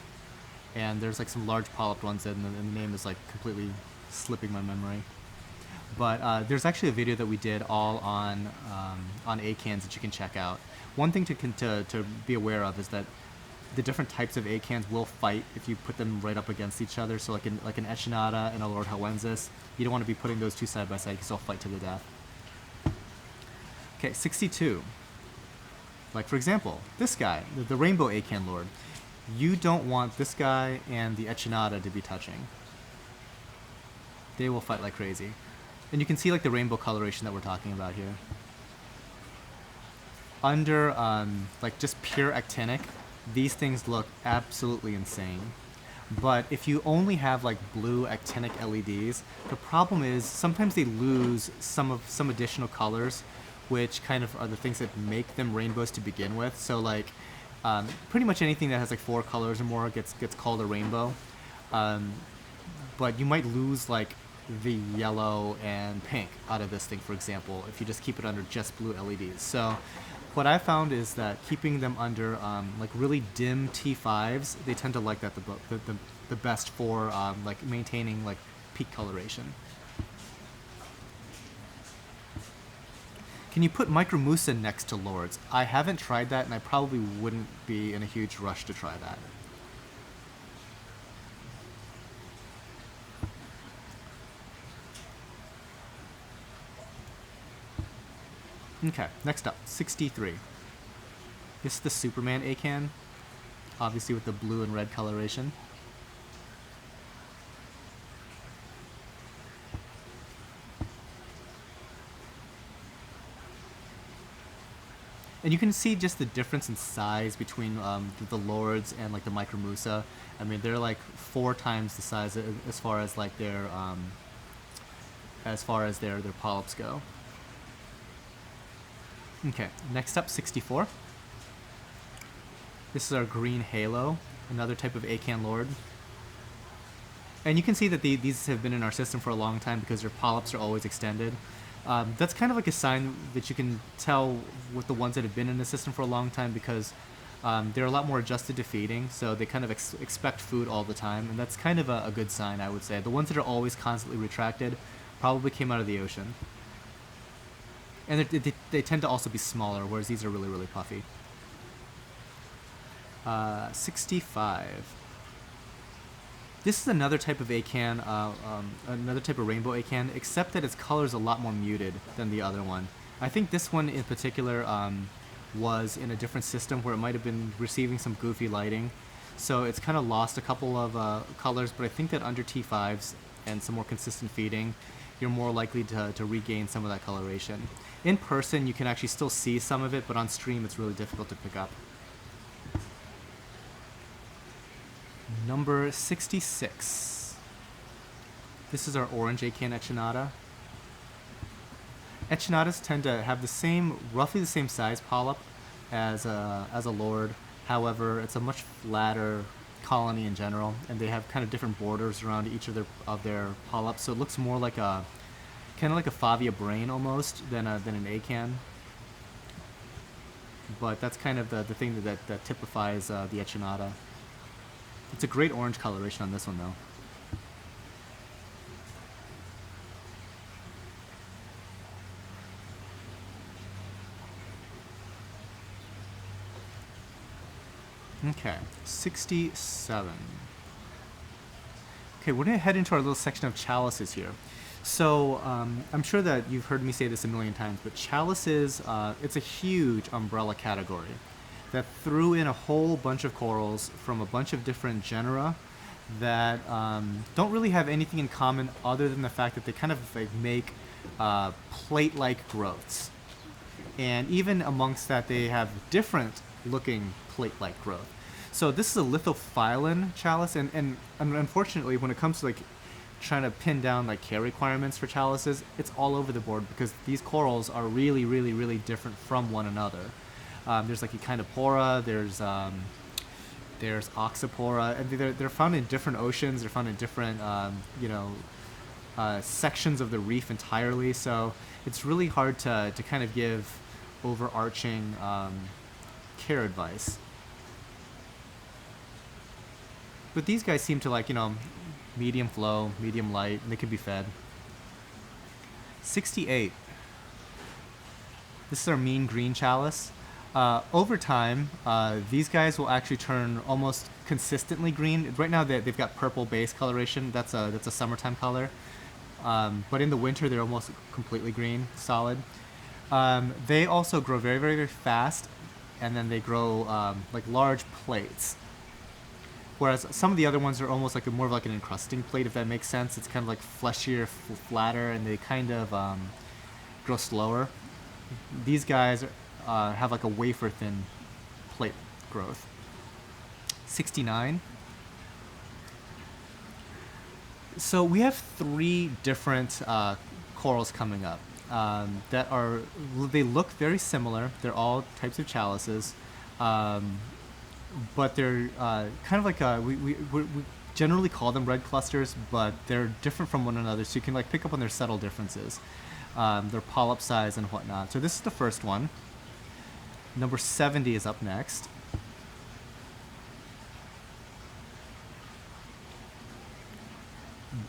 And there's like some large polyp ones, and the name is like completely slipping my memory. But there's actually a video that we did all on acans that you can check out. One thing to be aware of is that the different types of acans will fight if you put them right up against each other. So like an echinata and a Lord Hauensis, you don't want to be putting those two side by side because they'll fight to the death. Okay, 62. Like for example, this guy, the rainbow acan lord. You don't want this guy and the echinata to be touching. They will fight like crazy. And you can see like the rainbow coloration that we're talking about here. under like just pure actinic, these things look absolutely insane. But if you only have like blue actinic LEDs, the problem is sometimes they lose some additional colors, which kind of are the things that make them rainbows to begin with. So like pretty much anything that has like 4 colors or more gets called a rainbow. But you might lose like the yellow and pink out of this thing, for example, if you just keep it under just blue LEDs. So what I found is that keeping them under like really dim T5s, they tend to like that the best for like maintaining like peak coloration. Can you put Micromusa next to Lords? I haven't tried that, and I probably wouldn't be in a huge rush to try that. Okay, next up, 63. This is the Superman Acan, obviously with the blue and red coloration. And you can see just the difference in size between the Lords and like the Micromusa. I mean, they're like 4 times the size as far as like their polyps go. Okay, next up, 64. This is our green halo, another type of Acan Lord. And you can see that these have been in our system for a long time because their polyps are always extended. That's kind of like a sign that you can tell with the ones that have been in the system for a long time, because they're a lot more adjusted to feeding, so they kind of expect food all the time, and that's kind of a good sign, I would say. The ones that are always constantly retracted probably came out of the ocean. And they tend to also be smaller, whereas these are really, really puffy. 65. This is another type of Acan, another type of rainbow Acan, except that its color is a lot more muted than the other one. I think this one in particular was in a different system where it might have been receiving some goofy lighting. So it's kind of lost a couple of colors, but I think that under T5s and some more consistent feeding, you're more likely to regain some of that coloration. In person, you can actually still see some of it, but on stream, it's really difficult to pick up. Number 66. This is our orange Acan Echinata. Echinatas tend to have roughly the same size polyp as a Lord. However, it's a much flatter colony in general, and they have kind of different borders around each of their polyps. So it looks more like a kind of like a Favia brain almost than an Acan. But that's kind of the thing that typifies the Echinata. It's a great orange coloration on this one, though. Okay, 67. Okay, we're going to head into our little section of chalices here. So I'm sure that you've heard me say this a million times, but chalices, it's a huge umbrella category that threw in a whole bunch of corals from a bunch of different genera that don't really have anything in common other than the fact that they kind of like make plate-like growths. And even amongst that, they have different looking plate-like growth. So this is a lithophyllin chalice, and unfortunately, when it comes to like trying to pin down like care requirements for chalices, it's all over the board because these corals are really, really, really different from one another. There's like Echinopora, there's Oxypora, and they're found in different oceans. They're found in different sections of the reef entirely. So it's really hard to kind of give overarching care advice. But these guys seem to like, medium flow, medium light, and they can be fed. 68. This is our mean green chalice. Over time, these guys will actually turn almost consistently green. Right now, they've got purple base coloration. That's a summertime color. But in the winter, they're almost completely green, solid. They also grow very, very, very fast, and then they grow like large plates. Whereas some of the other ones are almost like more of like an encrusting plate, if that makes sense. It's kind of like fleshier, flatter, and they kind of grow slower. These guys have like a wafer thin plate growth. 69. So we have 3 different corals coming up that are, they look very similar. They're all types of chalices, but they're kind of like we generally call them red clusters, but they're different from one another, so you can like pick up on their subtle differences. Their polyp size and whatnot. So this is the first one. Number 70 is up next.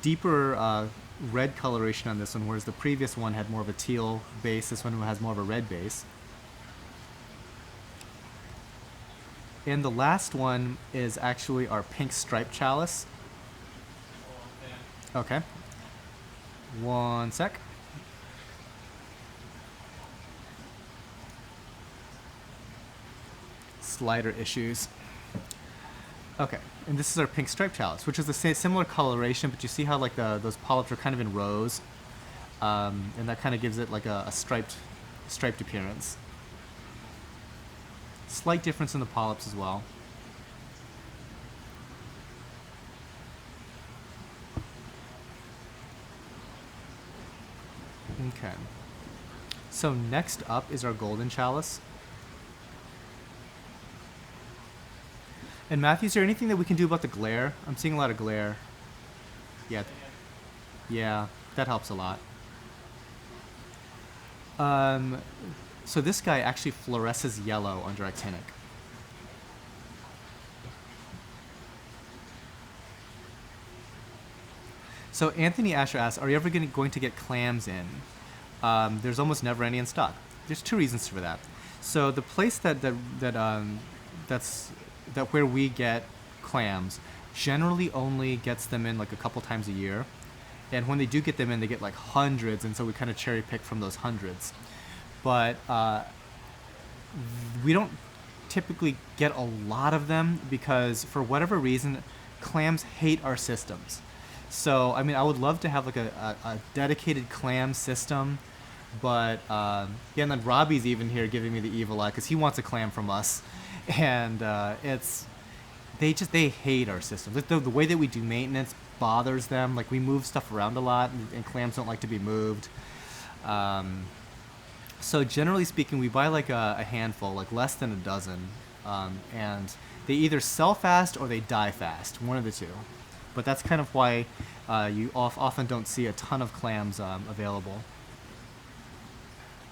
Deeper red coloration on this one, whereas the previous one had more of a teal base. This one has more of a red base. And the last one is actually our pink striped chalice. Okay. One sec. Slider issues. Okay, and this is our pink striped chalice, which is the similar coloration, but you see how like those polyps are kind of in rows, and that kind of gives it like a striped appearance. Slight difference in the polyps as well. Okay. So next up is our golden chalice. And Matthew, is there anything that we can do about the glare? I'm seeing a lot of glare. Yeah. Yeah, that helps a lot. So this guy actually fluoresces yellow under actinic. So Anthony Asher asks, are you ever going to get clams in? There's almost never any in stock. There's 2 reasons for that. So the place that's where we get clams generally only gets them in like a couple times a year, and when they do get them in, they get like hundreds, and so we kind of cherry pick from those hundreds. But we don't typically get a lot of them because for whatever reason, clams hate our systems. So I mean, I would love to have like a dedicated clam system, but yeah, and then Robbie's even here giving me the evil eye because he wants a clam from us. And they hate our system. The way that we do maintenance bothers them. Like we move stuff around a lot, and clams don't like to be moved. So generally speaking, we buy like a handful, like less than a dozen, and they either sell fast or they die fast, one of the two. But that's kind of why you often don't see a ton of clams available.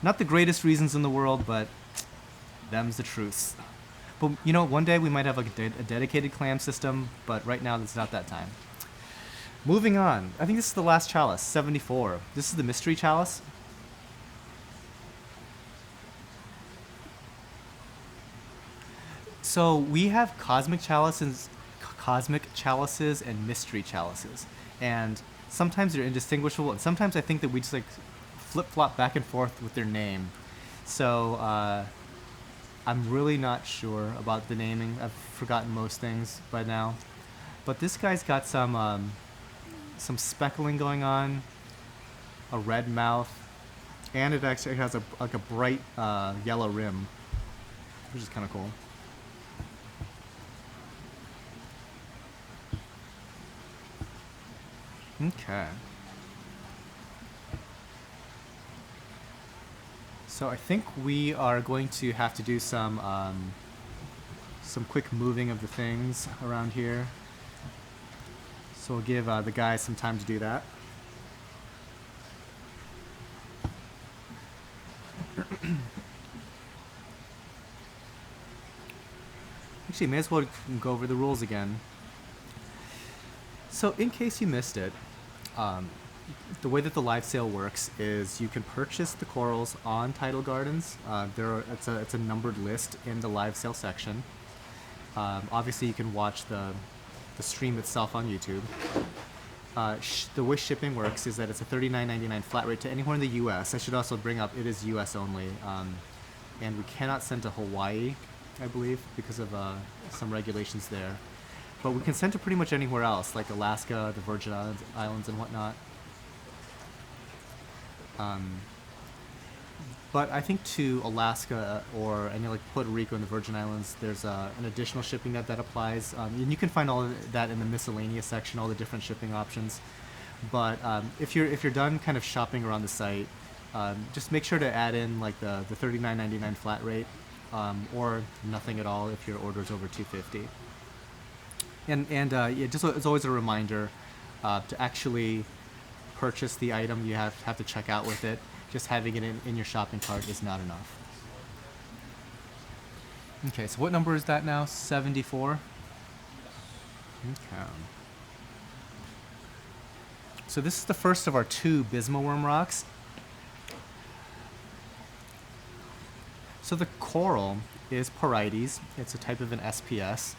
Not the greatest reasons in the world, but them's the truths. But you know, one day we might have like a dedicated clam system, but right now it's not that time. Moving on. I think this is the last chalice, 74. This is the mystery chalice. So we have cosmic chalices and mystery chalices, and sometimes they're indistinguishable, and sometimes I think that we just like flip-flop back and forth with their name. So I'm really not sure about the naming. I've forgotten most things by now, but this guy's got some speckling going on, a red mouth, and it actually has a bright yellow rim, which is kind of cool. Okay. So I think we are going to have to do some quick moving of the things around here. So we'll give the guys some time to do that. Actually, may as well go over the rules again. So in case you missed it, the way that the live sale works is you can purchase the corals on Tidal Gardens. It's a numbered list in the live sale section. Obviously, you can watch the stream itself on YouTube. The way shipping works is that it's a $39.99 flat rate to anywhere in the U.S. I should also bring up it is U.S. only, and we cannot send to Hawaii, I believe, because of some regulations there. But we can send to pretty much anywhere else, like Alaska, the Virgin Islands, and whatnot. But I think to Alaska or any like Puerto Rico and the Virgin Islands, there's an additional shipping that applies. And you can find all of that in the miscellaneous section, all the different shipping options. But if you're done kind of shopping around the site, just make sure to add in like the $39.99 flat rate, or nothing at all if your order's over $250. And yeah, just it's always a reminder to actually purchase the item. You have to check out with it. Just having it in your shopping cart is not enough. Okay, so what number is that now? 74? Okay. So this is the first of our 2 Bisma worm rocks. So the coral is Porites. It's a type of an SPS.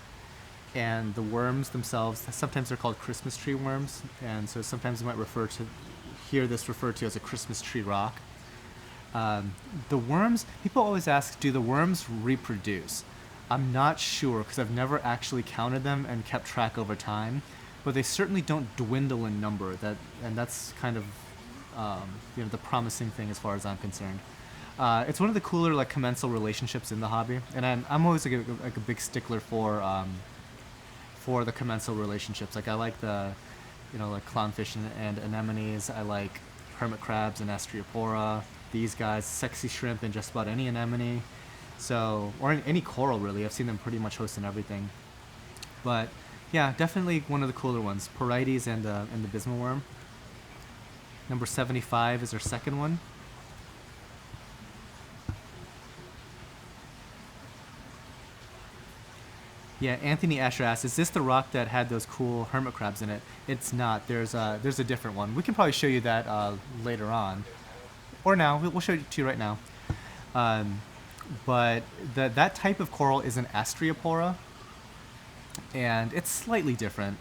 And the worms themselves, sometimes they're called Christmas tree worms. And so sometimes you might hear this referred to as a Christmas tree rock. The worms, people always ask, do the worms reproduce? I'm not sure because I've never actually counted them and kept track over time, but they certainly don't dwindle in number. And that's kind of the promising thing as far as I'm concerned. It's one of the cooler like commensal relationships in the hobby, and I'm always like a big stickler for the commensal relationships. Like I like the like clownfish and anemones. I like hermit crabs and Astreopora. These guys, sexy shrimp in just about any anemone, or in any coral really. I've seen them pretty much hosting everything. But yeah, definitely one of the cooler ones. Porites and the Bisma worm. Number 75 is our second one. Yeah, Anthony Asher asks, is this the rock that had those cool hermit crabs in it? It's not. There's a different one. We can probably show you that later on. Or now. We'll show it to you right now. But that type of coral is an Astreopora. And it's slightly different.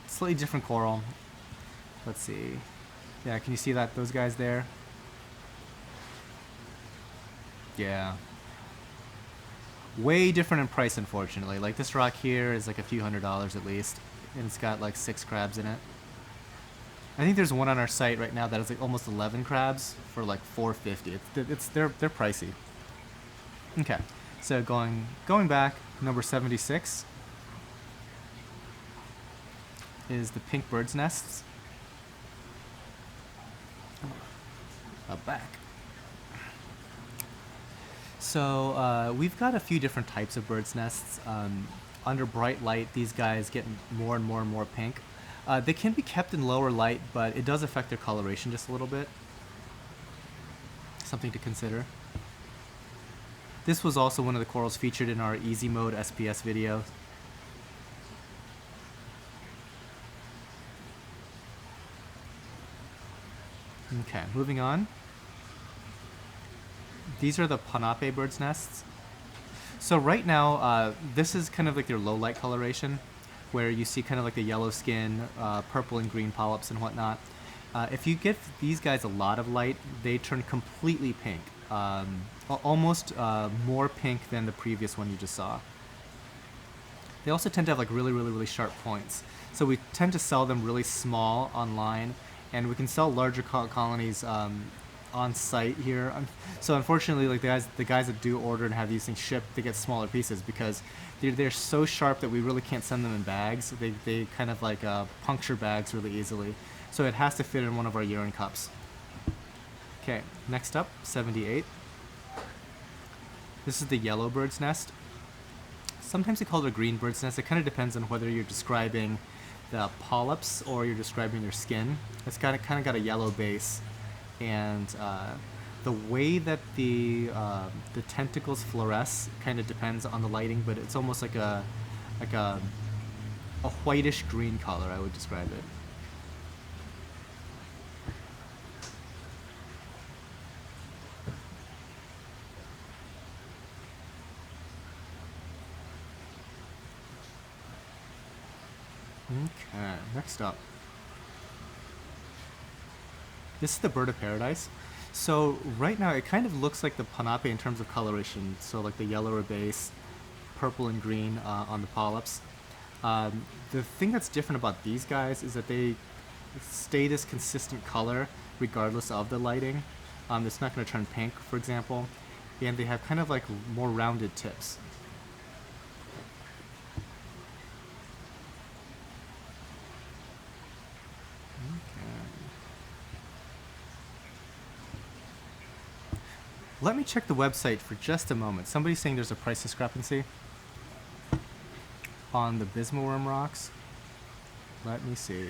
Slightly different coral. Let's see. Yeah, can you see that? Those guys there? Yeah. Way different in price, unfortunately. Like this rock here is like a few $100s at least, and it's got like 6 crabs in it. I think there's one on our site right now that has like almost 11 crabs for like $450. They're pricey. Okay, so going back, number 76 is the pink bird's nests. Back. So we've got a few different types of bird's nests. Under bright light, these guys get more and more pink. They can be kept in lower light, but it does affect their coloration just a little bit. Something to consider. This was also one of the corals featured in our easy mode SPS video. Okay, moving on. These are the Panape bird's nests. So right now, this is kind of like their low light coloration, where you see kind of like the yellow skin, purple and green polyps and whatnot. If you give these guys a lot of light, they turn completely pink, almost more pink than the previous one you just saw. They also tend to have like really sharp points. So we tend to sell them really small online, and we can sell larger colonies on site here. So unfortunately, like the guys that do order and have these things shipped, they get smaller pieces because they're so sharp that we really can't send them in bags. They kind of like puncture bags really easily. So it has to fit in one of our urine cups. Okay, next up, 78. This is the yellow bird's nest. Sometimes they call it a green bird's nest. It kind of depends on whether you're describing the polyps or you're describing their skin. It's kind of got a yellow base. And the way that the tentacles fluoresce kind of depends on the lighting, but it's almost like a whitish green color, I would describe it. Okay, next up. This is the bird of paradise. So right now it kind of looks like the Panape in terms of coloration. So like the yellower base, purple and green on the polyps. The thing that's different about these guys is that they stay this consistent color regardless of the lighting. It's not going to turn pink, for example, and they have kind of like more rounded tips. Let me check the website for just a moment. Somebody's saying there's a price discrepancy on the Bisma worm rocks. Let me see.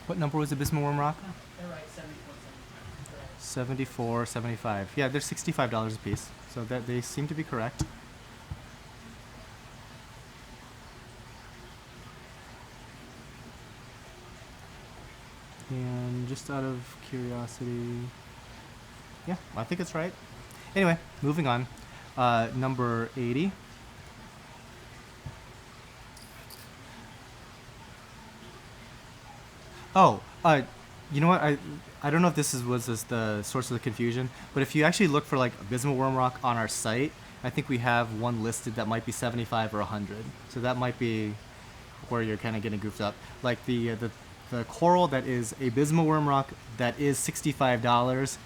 What number was the Bisma worm rock? They're right, 74, 75. Yeah, they're $65 a piece. So that they seem to be correct. And just out of curiosity, yeah, I think it's right. Anyway, moving on. Number 80. Oh, you know what? I don't know if was the source of the confusion, but if you actually look for like Bisma worm rock on our site, I think we have one listed that might be 75 or 100. So that might be where you're kind of getting goofed up. Like the coral that is a Bisma worm rock that is $65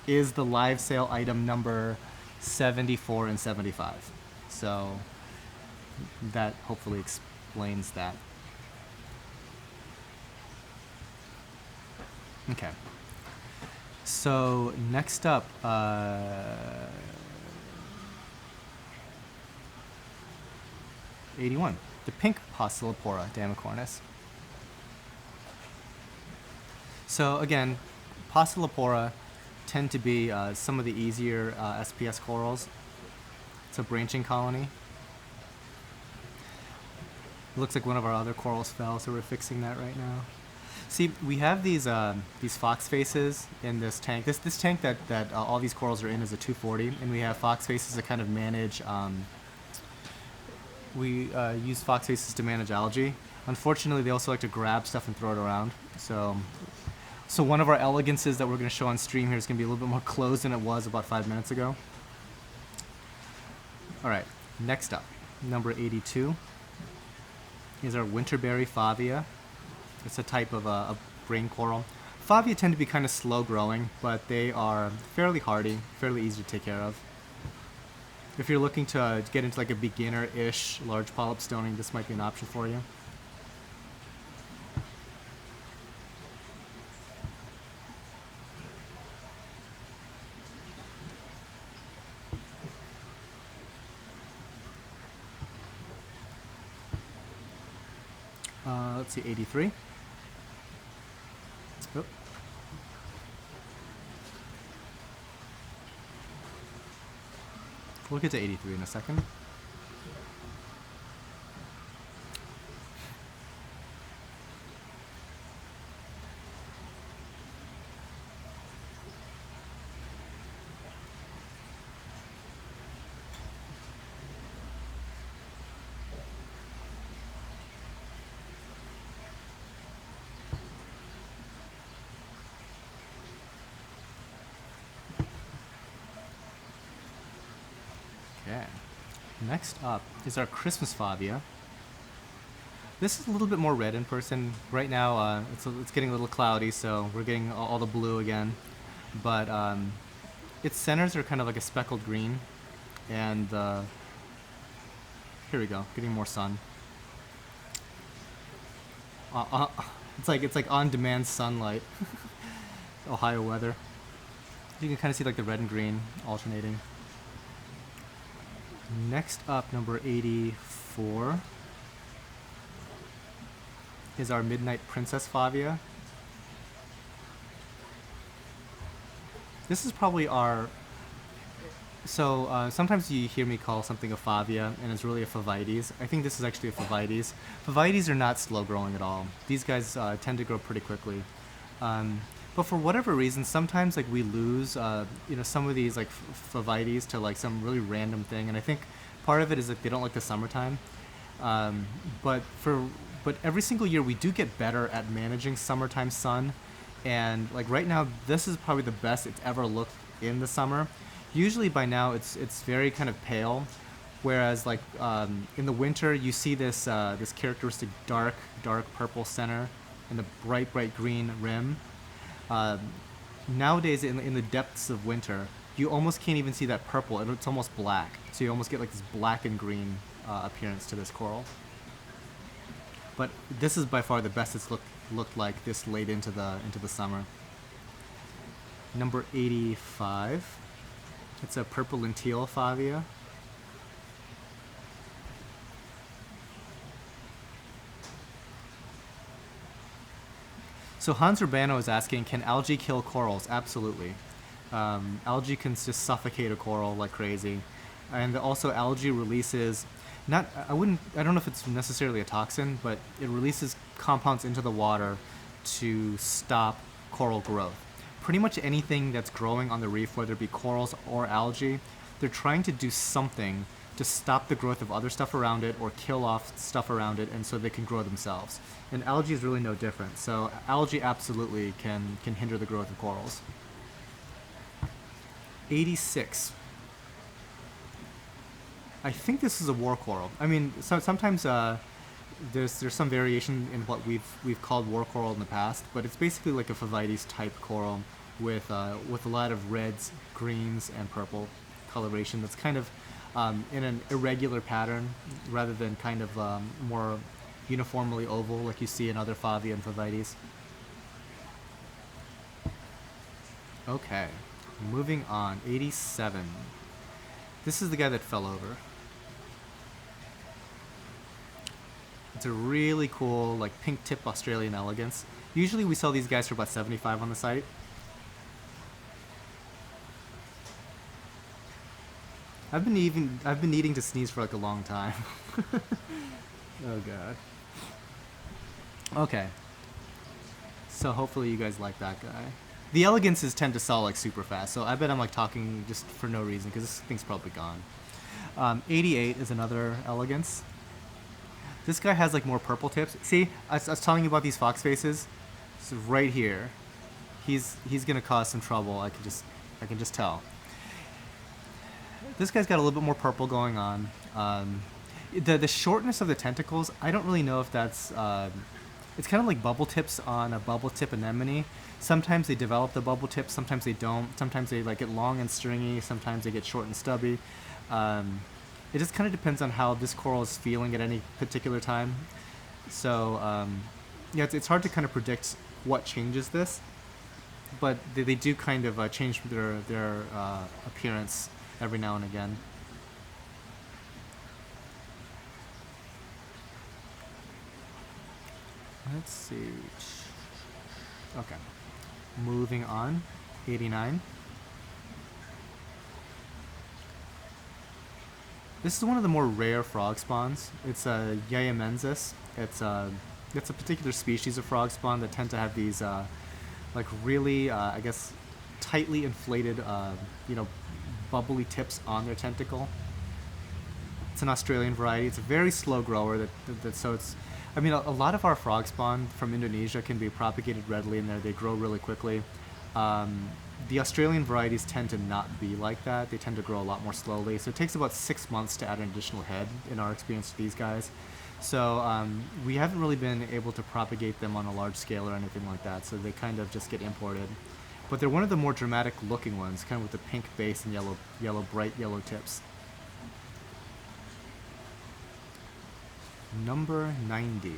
is the live sale item number 74 and 75. So that hopefully explains that. Okay. So next up, 81, the pink Pocillopora damicornis. So again, Pocillopora tend to be some of the easier SPS corals. It's a branching colony. It looks like one of our other corals fell, so we're fixing that right now. See, we have these fox faces in this tank. This tank that all these corals are in is a 240, and we have fox faces to kind of manage. We use fox faces to manage algae. Unfortunately, they also like to grab stuff and throw it around. So one of our elegances that we're going to show on stream here is going to be a little bit more closed than it was about 5 minutes ago. All right, next up, number 82 is our winterberry favia. It's a type of a brain coral. Favia tend to be kind of slow growing, but they are fairly hardy, fairly easy to take care of. If you're looking to get into like a beginner-ish large polyp stoning, this might be an option for you. Let's see, 83. Oh. We'll get to 83 in a second. Okay. Next up is our Christmas favia. This is a little bit more red in person. Right now, it's getting a little cloudy, so we're getting all the blue again. But its centers are kind of like a speckled green, and here we go, getting more sun. It's like on-demand sunlight. Ohio weather. You can kind of see like the red and green alternating. Next up, number 84 is our Midnight Princess favia. This is probably our... So sometimes you hear me call something a favia, and it's really a favites. I think this is actually a favites. Favites are not slow growing at all. These guys tend to grow pretty quickly. But for whatever reason, sometimes like we lose, some of these like favites to like some really random thing, and I think part of it is that they don't like the summertime. But every single year we do get better at managing summertime sun, and like right now this is probably the best it's ever looked in the summer. Usually by now it's very kind of pale, Whereas like in the winter, you see this this characteristic dark purple center and the bright green rim. Um, Nowadays, in the depths of winter, you almost can't even see that purple. It's almost black, so you almost get like this black and green appearance to this coral. But this is by far the best it's looked like this late into the summer. Number 85. It's a purple and teal favia. So Hans Urbano is asking, can algae kill corals? Absolutely. Algae can just suffocate a coral like crazy, and also algae releases, I don't know if it's necessarily a toxin, but it releases compounds into the water to stop coral growth. Pretty much anything that's growing on the reef, whether it be corals or algae, they're trying to do something to stop the growth of other stuff around it or kill off stuff around it, and so they can grow themselves. And algae is really no different. So algae absolutely can hinder the growth of corals. 86. I think this is a war coral. I mean, sometimes there's some variation in what we've called war coral in the past, but it's basically like a Phovites type coral with a lot of reds, greens, and purple coloration. That's kind of in an irregular pattern rather than kind of more uniformly oval like you see in other Favia and Phovites. Okay, moving on. 87. This is the guy that fell over. It's a really cool, like, pink tip Australian elegance. Usually we sell these guys for about $75 on the site. I've been needing to sneeze for like a long time. Oh god. Okay. So hopefully you guys like that guy. The elegances tend to sell like super fast, so I bet I'm like talking just for no reason because this thing's probably gone. 88 is another elegance. This guy has like more purple tips. See, I was telling you about these fox faces. So right here, he's gonna cause some trouble. I can just tell. This guy's got a little bit more purple going on. The shortness of the tentacles, I don't really know if that's... it's kind of like bubble tips on a bubble tip anemone. Sometimes they develop the bubble tips, sometimes they don't. Sometimes they like get long and stringy, sometimes they get short and stubby. It just kind of depends on how this coral is feeling at any particular time. So, yeah, it's hard to kind of predict what changes this, but they do kind of change their appearance every now and again. Let's see. Okay. Moving on. 89. This is one of the more rare frog spawns. It's a Yayamensis. It's a particular species of frog spawn that tend to have these like really, I guess, tightly inflated, bubbly tips on their tentacle. It's an Australian variety. It's a very slow grower. So it's, I mean, a lot of our frog spawn from Indonesia can be propagated readily in there. They grow really quickly. The Australian varieties tend to not be like that. They tend to grow a lot more slowly. So it takes about 6 months to add an additional head in our experience with these guys. So we haven't really been able to propagate them on a large scale or anything like that. So they kind of just get imported. But they're one of the more dramatic looking ones, kind of with the pink base and bright yellow tips. Number 90.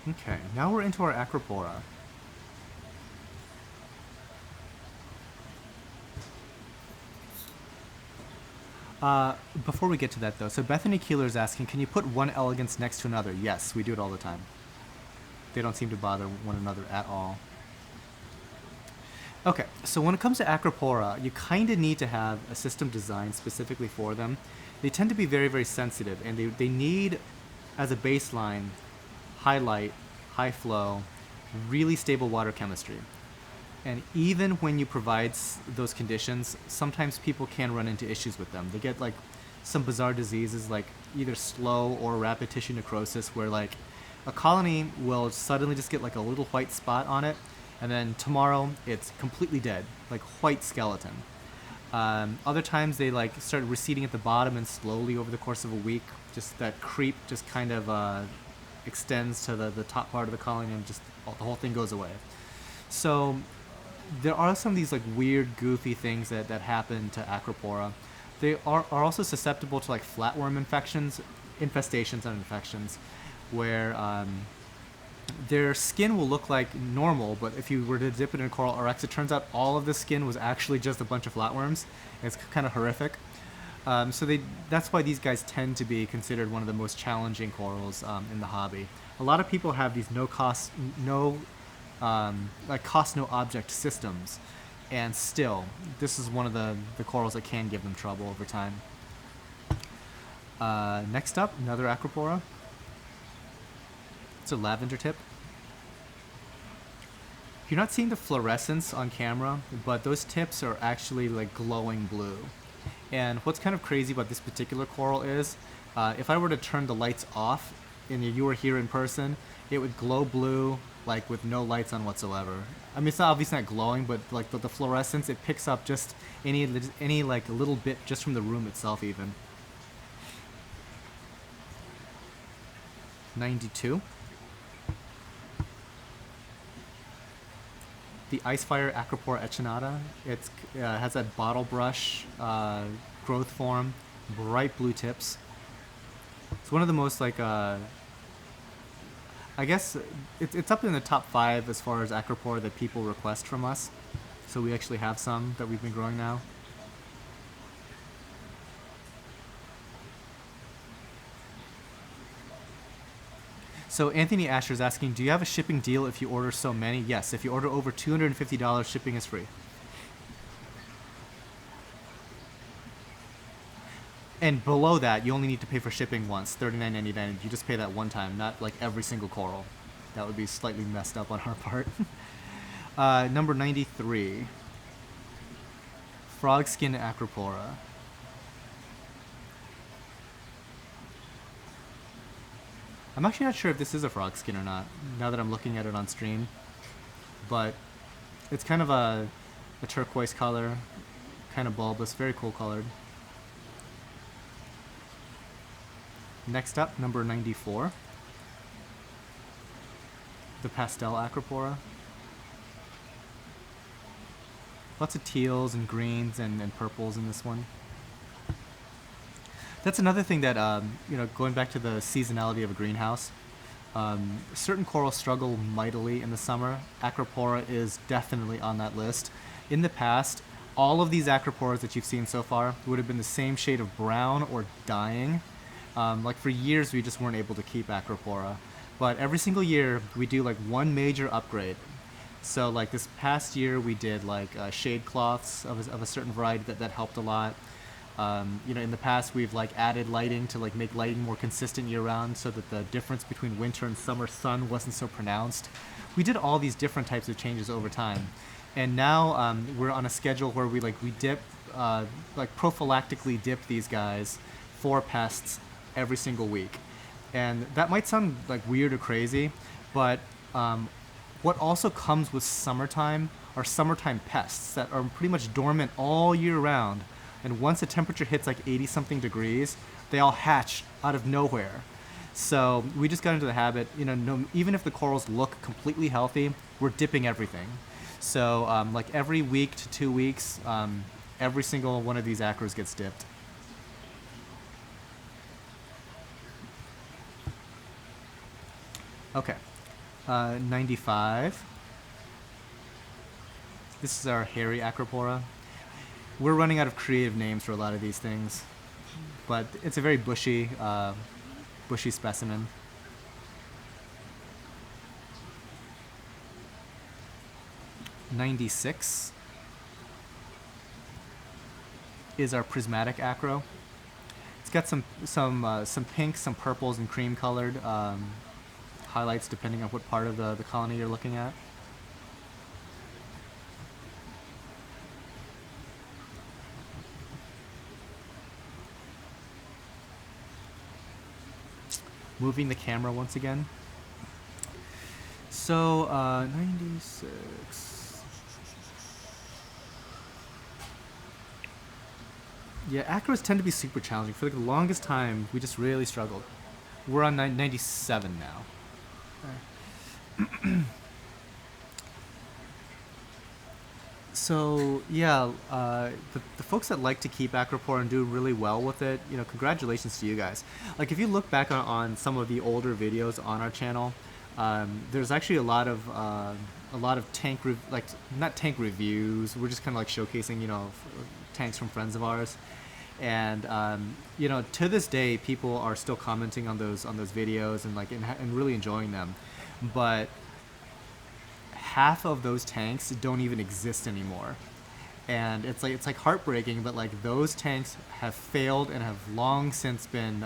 Okay, now we're into our Acropora. Before we get to that though, so Bethany Keeler is asking, can you put one elegance next to another? Yes, we do it all the time. They don't seem to bother one another at all. Okay, so when it comes to Acropora, you kind of need to have a system designed specifically for them. They tend to be very, very sensitive, and they need, as a baseline, high light, high flow, really stable water chemistry. And even when you provide those conditions, sometimes people can run into issues with them. They get like some bizarre diseases like either slow or rapid tissue necrosis, where like a colony will suddenly just get like a little white spot on it, and then tomorrow it's completely dead, like white skeleton. Other times they like start receding at the bottom and slowly over the course of a week, just that creep just kind of extends to the top part of the colony and just the whole thing goes away. So there are some of these like weird, goofy things that happen to Acropora. They are also susceptible to like flatworm infestations and infections, where their skin will look like normal, but if you were to dip it in coral RX, it turns out all of the skin was actually just a bunch of flatworms. It's kind of horrific. That's why these guys tend to be considered one of the most challenging corals in the hobby. A lot of people have these cost no object systems, and still, this is one of the corals that can give them trouble over time. Next up, another Acropora. It's a lavender tip. You're not seeing the fluorescence on camera, but those tips are actually like glowing blue. And what's kind of crazy about this particular coral is, if I were to turn the lights off and you were here in person, it would glow blue, like with no lights on whatsoever. I mean, it's not obviously not glowing, but like the fluorescence, it picks up just any like little bit just from the room itself even. 92. The Icefire Acropora echinata. It has that bottle brush growth form, bright blue tips. It's one of the most like I guess it's up in the top 5 as far as Acropora that people request from us. So we actually have some that we've been growing now. So Anthony Asher is asking, do you have a shipping deal if you order so many? Yes, if you order over $250, shipping is free. And below that, you only need to pay for shipping once, $39.99. You just pay that one time, not like every single coral. That would be slightly messed up on our part. Number 93. Frog skin Acropora. I'm actually not sure if this is a frog skin or not, now that I'm looking at it on stream. But it's kind of a turquoise color, kind of bulbous, very cool colored. Next up, number 94. The pastel Acropora. Lots of teals and greens and purples in this one. That's another thing that, going back to the seasonality of a greenhouse, certain corals struggle mightily in the summer. Acropora is definitely on that list. In the past, all of these Acroporas that you've seen so far would have been the same shade of brown or dying. Like for years, we just weren't able to keep Acropora. But every single year, we do like one major upgrade. So like this past year, we did like shade cloths of a certain variety that helped a lot. In the past we've like added lighting to like make lighting more consistent year round so that the difference between winter and summer sun wasn't so pronounced. We did all these different types of changes over time. And now we're on a schedule where we dip, prophylactically dip these guys for pests every single week. And that might sound like weird or crazy, but what also comes with summertime are summertime pests that are pretty much dormant all year round. And once the temperature hits like 80 something degrees, they all hatch out of nowhere. So we just got into the habit, even if the corals look completely healthy, we're dipping everything. So like every week to 2 weeks, every single one of these acros gets dipped. Okay, 95. This is our hairy Acropora. We're running out of creative names for a lot of these things, but it's a very bushy specimen. '96 is our prismatic acro. It's got some pinks, some purples, and cream colored highlights depending on what part of the colony you're looking at. Moving the camera once again. So, 96. Yeah, acros tend to be super challenging. For the longest time, we just really struggled. We're on 97 now. So yeah, the folks that like to keep Acropora and do really well with it, you know, congratulations to you guys. Like if you look back on some of the older videos on our channel, there's actually a lot of like not tank reviews. We're just kind of like showcasing, you know, tanks from friends of ours, and you know, to this day, people are still commenting on those videos and like and really enjoying them, but half of those tanks don't even exist anymore, and it's like heartbreaking, but like those tanks have failed and have long since been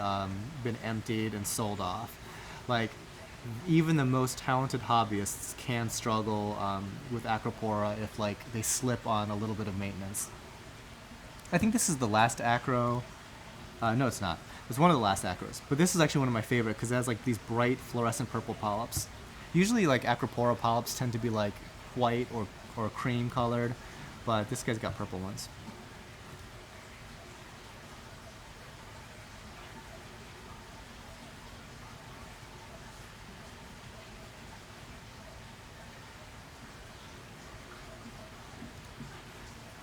emptied and sold off. Like even the most talented hobbyists can struggle with Acropora if like they slip on a little bit of maintenance. I think this is the last acro. No, it's not. It's one of the last acros, but this is actually one of my favorite because it has like these bright fluorescent purple polyps. Usually, like Acropora polyps tend to be like white or cream colored, but this guy's got purple ones.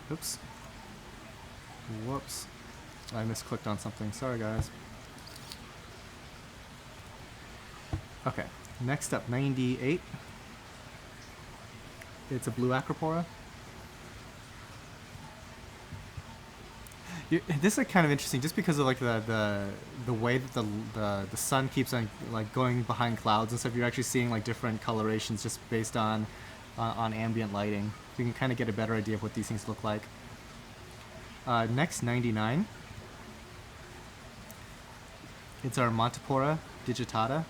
Oops. Whoops. I misclicked on something. Sorry, guys. Okay. Next up, 98. It's a blue Acropora. This is like kind of interesting, just because of like the way that the sun keeps on like going behind clouds and stuff. You're actually seeing like different colorations just based on ambient lighting. So you can kind of get a better idea of what these things look like. Next, 99. It's our Montipora digitata.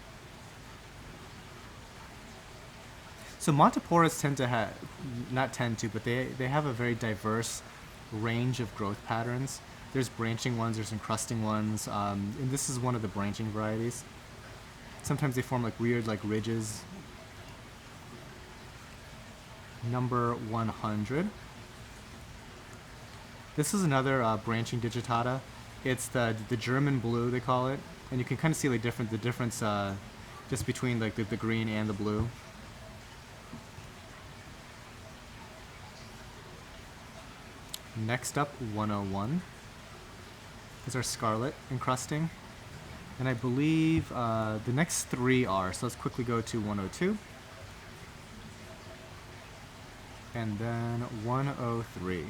So montiporas tend to have, not tend to, but they have a very diverse range of growth patterns. There's branching ones, there's encrusting ones, and this is one of the branching varieties. Sometimes they form like weird like ridges. Number 100. This is another branching digitata. It's the German blue, they call it, and you can kind of see like the difference just between like the green and the blue. Next up, 101 is our scarlet encrusting, and I believe the next three are. So let's quickly go to 102, and then 103.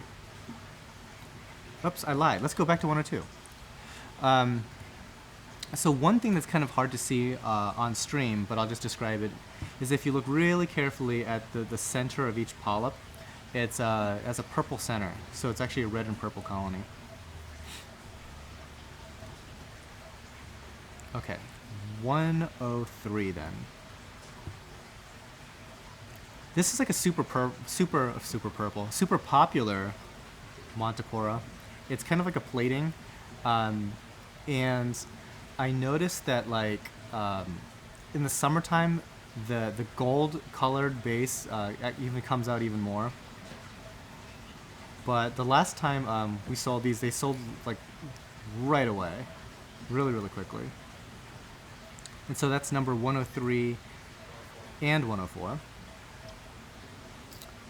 Oops, I lied. Let's go back to 102. So one thing that's kind of hard to see on stream, but I'll just describe it, is if you look really carefully at the center of each polyp, it's has a purple center, so it's actually a red and purple colony. Okay, 103 then. This is like a super popular Montipora. It's kind of like a plating, and I noticed that like in the summertime, the gold colored base even comes out even more. But the last time we sold these, they sold like right away, really quickly. And so that's number 103 and 104.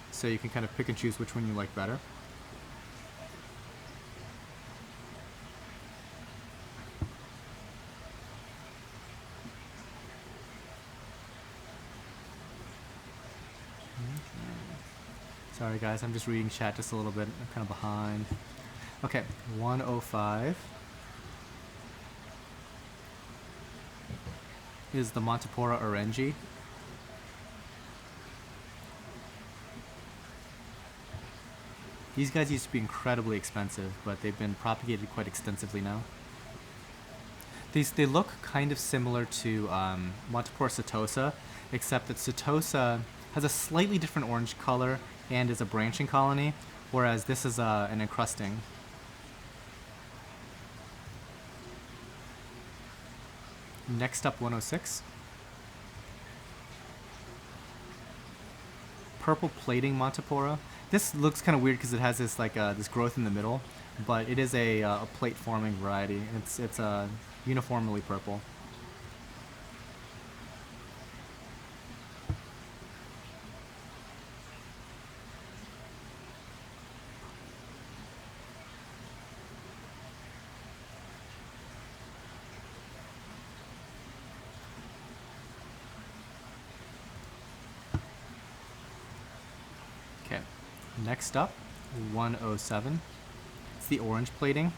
So you can kind of pick and choose which one you like better. Sorry guys, I'm just reading chat just a little bit. I'm kind of behind. Okay, 105 is the Montipora orange. These guys used to be incredibly expensive, but they've been propagated quite extensively now. They look kind of similar to Montipora setosa, except that setosa has a slightly different orange color and is a branching colony, whereas this is an encrusting. Next up, 106. Purple plating Montipora. This looks kind of weird because it has this like this growth in the middle, but it is a plate forming variety. It's uniformly purple. Okay, next up, 107. It's the orange plating.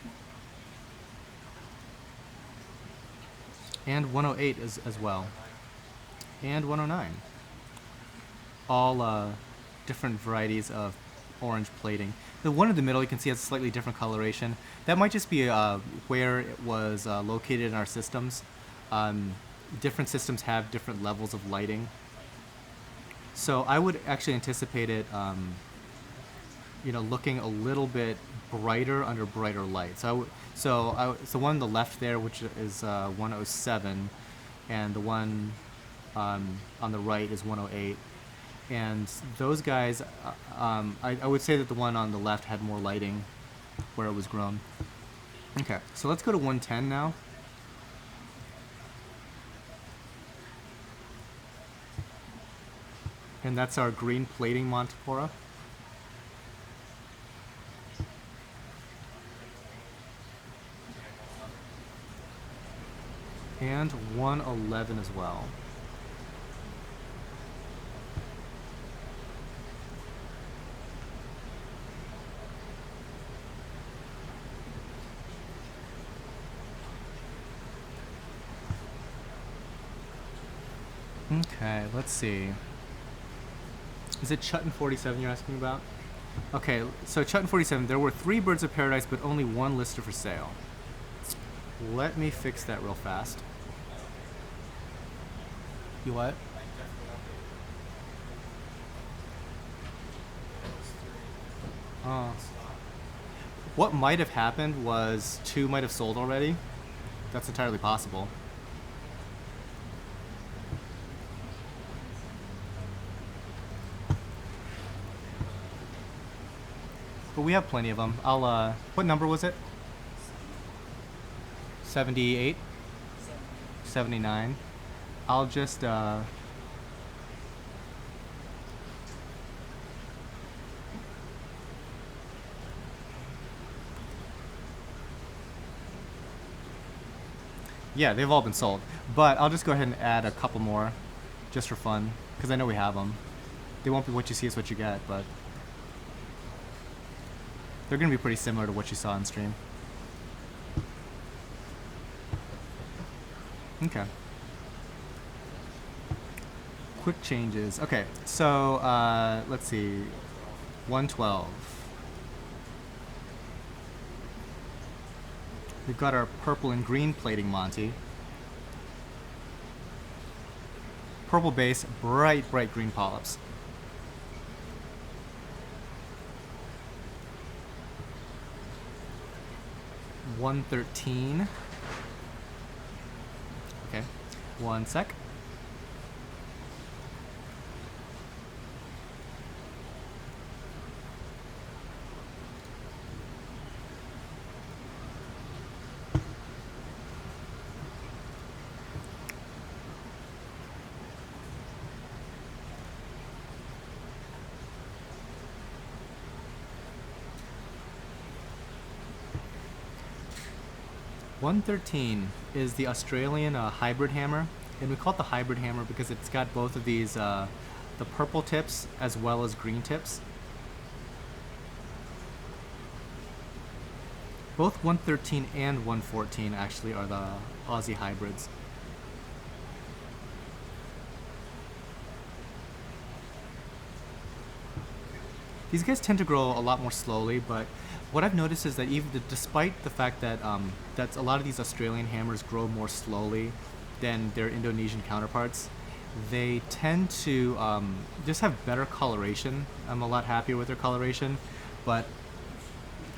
And 108 as well. And 109. All different varieties of orange plating. The one in the middle you can see has a slightly different coloration. That might just be where it was located in our systems. Different systems have different levels of lighting. So I would actually anticipate it, looking a little bit brighter under brighter light. So the one on the left there, which is 107, and the one on the right is 108. And those guys, I would say that the one on the left had more lighting where it was grown. Okay, so let's go to 110 now. And that's our green plating montipora. And 111 as well. Okay, let's see. Is it Chutton 47 you're asking about? Okay, so Chutton 47, there were 3 birds of paradise, but only 1 listed for sale. Let me fix that real fast. You what? Oh. What might have happened was 2 might have sold already. That's entirely possible. But we have plenty of them. I'll, what number was it? 78? 79? I'll just, yeah, they've all been sold. But I'll just go ahead and add a couple more, just for fun, because I know we have them. They won't be what you see is what you get, but they're going to be pretty similar to what you saw on stream. Okay. Quick changes. Okay, so let's see. 112. We've got our purple and green plating Monty. Purple base, bright green polyps. $113. Okay, one sec. $113 is the Australian hybrid hammer, and we call it the hybrid hammer because it's got both of these, the purple tips as well as green tips. Both 113 and 114 actually are the Aussie hybrids. These guys tend to grow a lot more slowly, but what I've noticed is that despite the fact that that a lot of these Australian hammers grow more slowly than their Indonesian counterparts, they tend to just have better coloration. I'm a lot happier with their coloration, but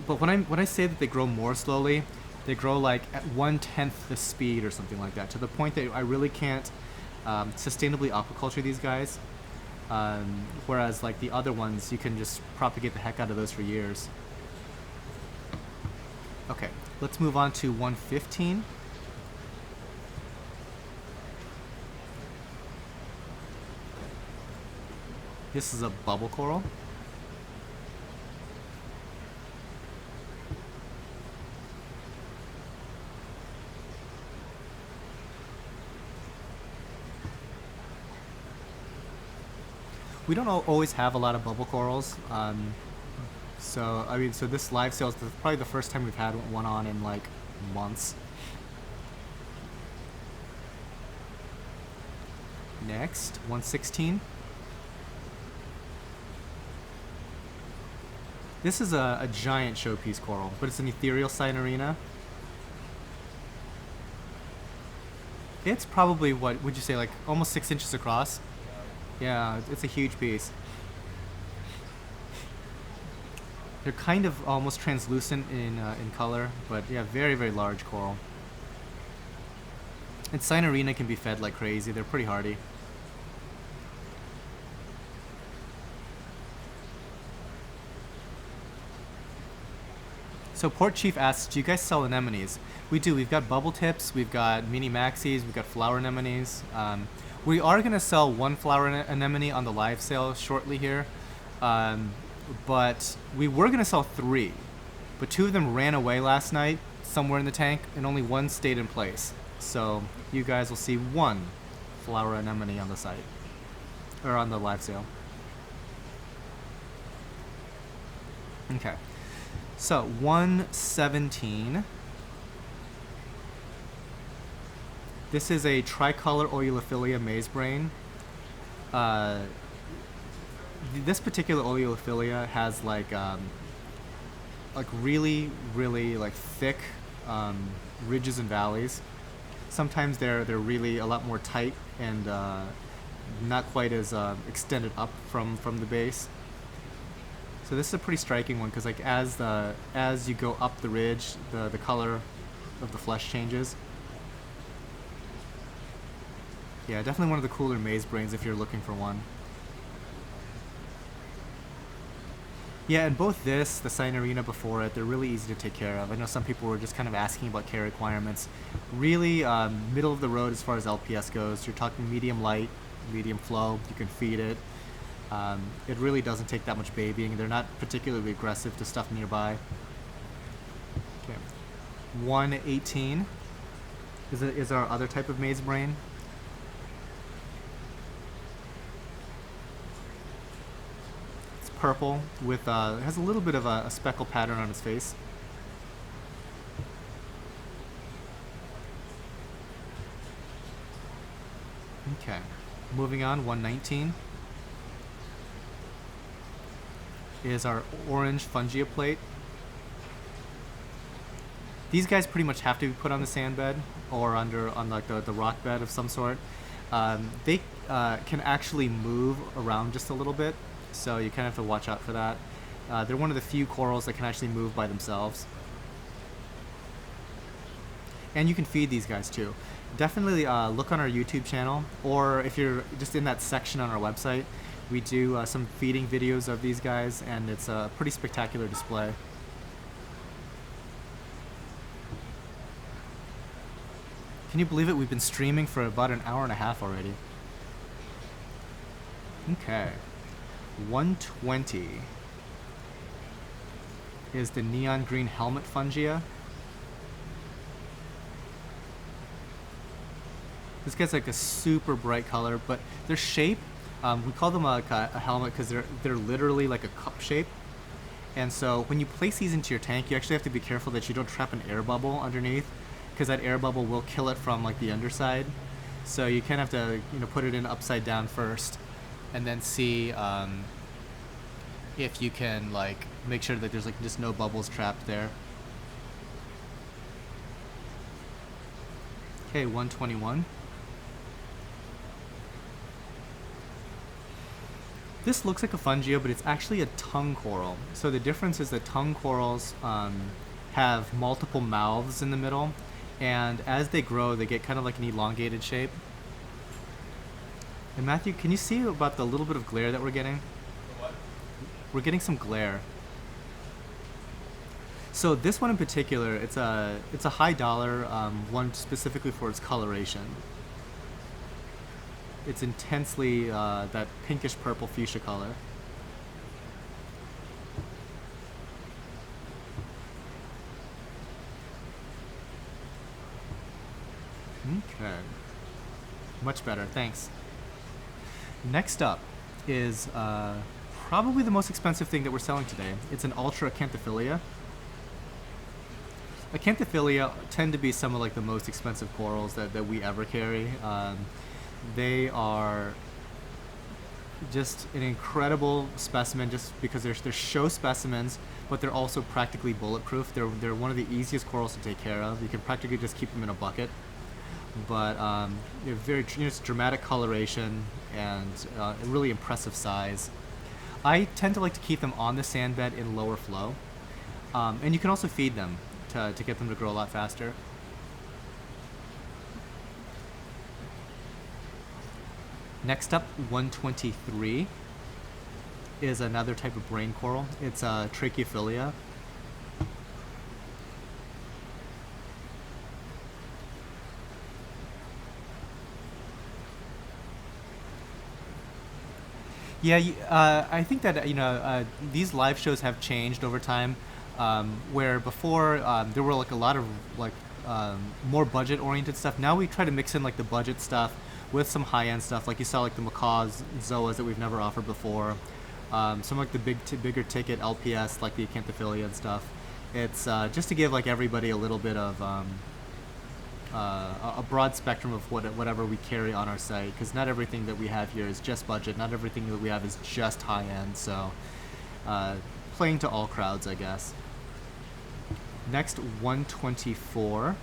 when I say that they grow more slowly, they grow like at 1/10 the speed or something like that, to the point that I really can't sustainably aquaculture these guys. Whereas like the other ones, you can just propagate the heck out of those for years. Okay, let's move on to 115. This is a bubble coral. We don't always have a lot of bubble corals. So this live sale is probably the first time we've had one on in like months. Next, 116. This is a giant showpiece coral, but it's an ethereal Sinarina. It's probably, what would you say, like almost 6 inches across? Yeah, it's a huge piece. They're kind of almost translucent in color, but yeah, very, very large coral. And Sinarina can be fed like crazy. They're pretty hardy. So Port Chief asks, do you guys sell anemones? We do. We've got bubble tips, we've got mini maxis, we've got flower anemones. We are going to sell one flower anemone on the live sale shortly here, but we were going to sell 3, but 2 of them ran away last night somewhere in the tank, and only 1 stayed in place. So you guys will see 1 flower anemone on the site, or on the live sale. Okay. So 117. This is a tricolor Oeulophilia maze brain. This particular Oeulophilia has like really, really like thick ridges and valleys. Sometimes they're really a lot more tight and not quite as extended up from the base. So this is a pretty striking one because like as you go up the ridge, the color of the flesh changes. Yeah, definitely one of the cooler maze brains if you're looking for one. Yeah, and both this, the Sinarina before it, they're really easy to take care of. I know some people were just kind of asking about care requirements. Really middle of the road as far as LPS goes. You're talking medium light, medium flow. You can feed it. It really doesn't take that much babying. They're not particularly aggressive to stuff nearby. Okay. 118 is our other type of maze brain. It's purple with it has a little bit of a speckle pattern on its face. Okay. Moving on, 119. Is our orange fungia plate. These guys pretty much have to be put on the sand bed or on like the rock bed of some sort. They can actually move around just a little bit, so you kind of have to watch out for that. They're one of the few corals that can actually move by themselves. And you can feed these guys too. Definitely look on our YouTube channel, or if you're just in that section on our website, we do some feeding videos of these guys, and it's a pretty spectacular display. Can you believe it? We've been streaming for about an hour and a half already. Okay. 120 is the neon green helmet fungia. This guy's like a super bright color, but their shape, we call them like a helmet because they're literally like a cup shape. And so when you place these into your tank, you actually have to be careful that you don't trap an air bubble underneath, because that air bubble will kill it from like the underside. So you kind of have to put it in upside down first, and then see if you can like make sure that there's like just no bubbles trapped there. Okay, 121. This looks like a fungia, but it's actually a tongue coral. So the difference is that tongue corals have multiple mouths in the middle, and as they grow, they get kind of like an elongated shape. And Matthew, can you see about the little bit of glare that we're getting? What? We're getting some glare. So this one in particular, it's a high dollar one specifically for its coloration. It's intensely that pinkish purple fuchsia color. Okay. Much better, thanks. Next up is probably the most expensive thing that we're selling today. It's an ultra acanthophyllia. Acanthophyllia tend to be some of like the most expensive corals that we ever carry. They are just an incredible specimen just because they're show specimens, but they're also practically bulletproof. They're one of the easiest corals to take care of. You can practically just keep them in a bucket. But they're very just dramatic coloration and a really impressive size. I tend to like to keep them on the sand bed in lower flow. And you can also feed them to get them to grow a lot faster. Next up, 123 is another type of brain coral. It's Tracheophilia. Yeah, I think that these live shows have changed over time. Where before there were like a lot of like more budget-oriented stuff. Now we try to mix in like the budget stuff with some high-end stuff. Like you saw like the macaws, zoas that we've never offered before. Some like the bigger ticket LPS like the Acanthophilia and stuff. It's just to give like everybody a little bit of a broad spectrum of whatever we carry on our site, because not everything that we have here is just budget. Not everything that we have is just high-end. So playing to all crowds, I guess. Next, 124.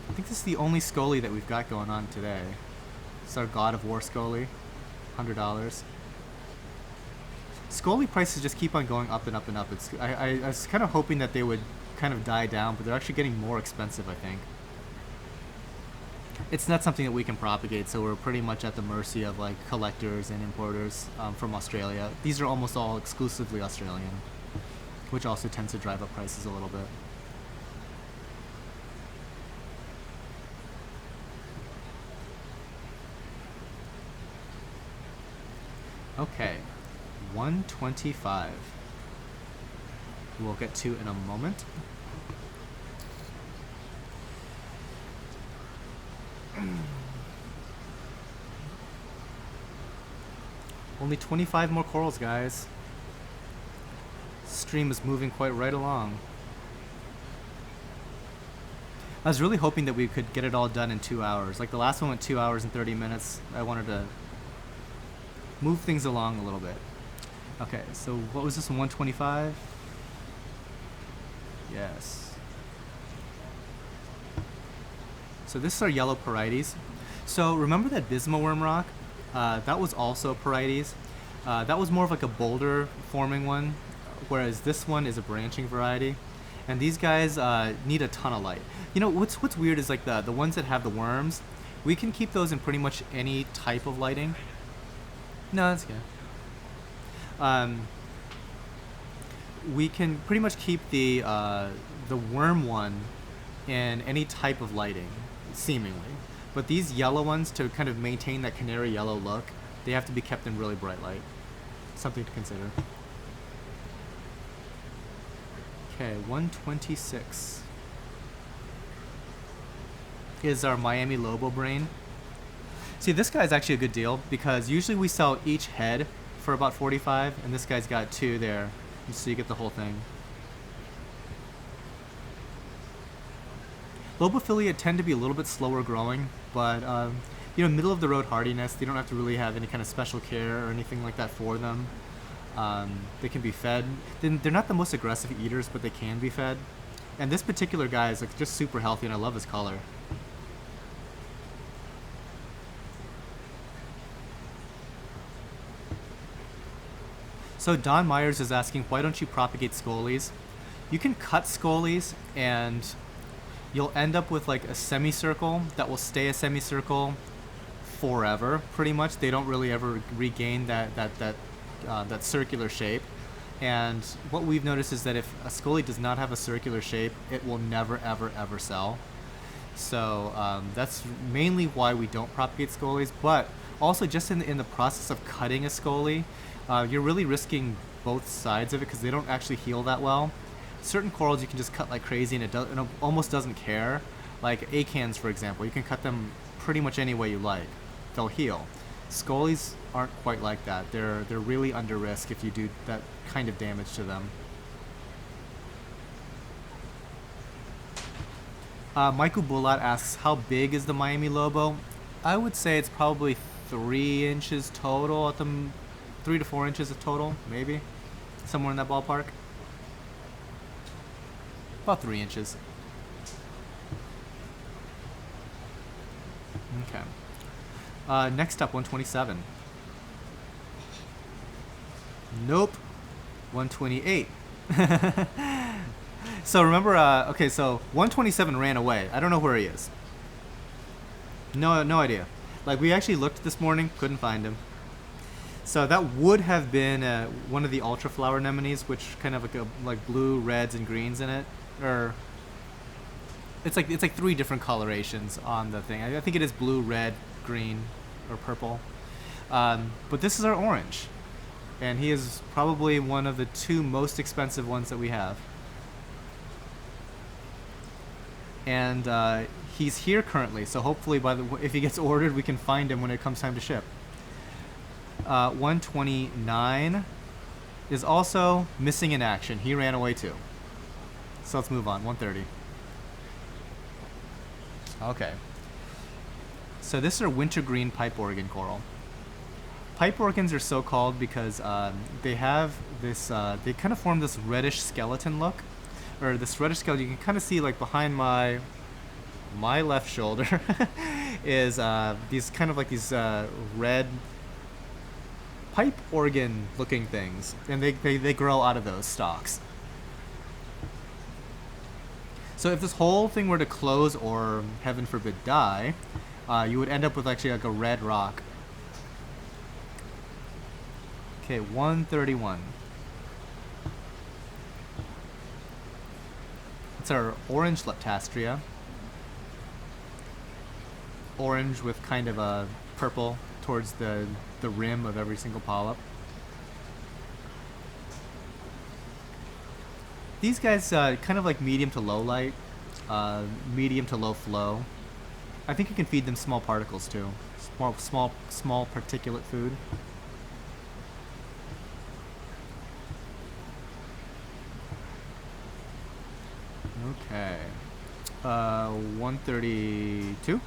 I think this is the only Scully that we've got going on today. It's our God of War Scully, $100. Scully prices just keep on going up and up and up. I was kind of hoping that they would kind of die down, but they're actually getting more expensive, I think. It's not something that we can propagate, so we're pretty much at the mercy of like collectors and importers from Australia. These are almost all exclusively Australian, which also tends to drive up prices a little bit. Okay, 125. We'll get to in a moment. Only 25 more corals, guys. Stream is moving quite right along. I was really hoping that we could get it all done in 2 hours. Like the last one went 2 hours and 30 minutes. I wanted to move things along a little bit. Okay, so what was this one, 125? Yes. So this is our yellow Porites. So remember that Bisma worm rock? That was also Porites. That was more of like a boulder forming one, whereas this one is a branching variety. And these guys need a ton of light. You know, what's weird is like the ones that have the worms, we can keep those in pretty much any type of lighting. No, that's good. We can pretty much keep the worm one in any type of lighting, seemingly. But these yellow ones, to kind of maintain that canary yellow look, they have to be kept in really bright light. Something to consider. Okay, 126 is our Miami Lobo brain. See, this guy's actually a good deal because usually we sell each head for about 45, and this guy's got 2 there, so you get the whole thing. Lobophilia tend to be a little bit slower growing, but middle of the road hardiness. They don't have to really have any kind of special care or anything like that for them. They can be fed. They're not the most aggressive eaters, but they can be fed. And this particular guy is like just super healthy, and I love his color. So Don Myers is asking, why don't you propagate scolies? You can cut scolies, and you'll end up with like a semicircle that will stay a semicircle forever, pretty much. They don't really ever regain that circular shape. And what we've noticed is that if a scolie does not have a circular shape, it will never, ever, ever sell. So that's mainly why we don't propagate scolies. But also, just in the process of cutting a scolie, you're really risking both sides of it because they don't actually heal that well. Certain corals you can just cut like crazy and it almost doesn't care. Like acans, for example, you can cut them pretty much any way you like. They'll heal. Scolies aren't quite like that. They're really under risk if you do that kind of damage to them. Michael Bulat asks, how big is the Miami Lobo? I would say it's probably 3 inches total at the 3 to 4 inches of total, maybe somewhere in that ballpark. About 3 inches. Okay. Next up, 127. Nope. 128. So remember, okay, so 127 ran away. I don't know where he is. No idea. Like, we actually looked this morning, couldn't find him. So that would have been one of the ultra flower anemones, which kind of like blue, reds, and greens in it. Or it's like 3 different colorations on the thing. I think it is blue, red, green, or purple. But this is our orange, and he is probably one of the 2 most expensive ones that we have. And he's here currently, so hopefully if he gets ordered, we can find him when it comes time to ship. 129 is also missing in action. He ran away too. So let's move on. 130. Okay. So this is our wintergreen pipe organ coral. Pipe organs are so called because they have this, they kind of form this reddish skeleton look. Or this reddish skeleton, you can kind of see like behind my left shoulder is these kind of like these red pipe organ looking things, and they grow out of those stalks. So if this whole thing were to close or heaven forbid die, you would end up with actually like a red rock. Okay, 131. It's our orange leptastria. Orange with kind of a purple towards the rim of every single polyp. These guys kind of like medium to low light, medium to low flow. I think you can feed them small particles too, small particulate food. Okay, 132.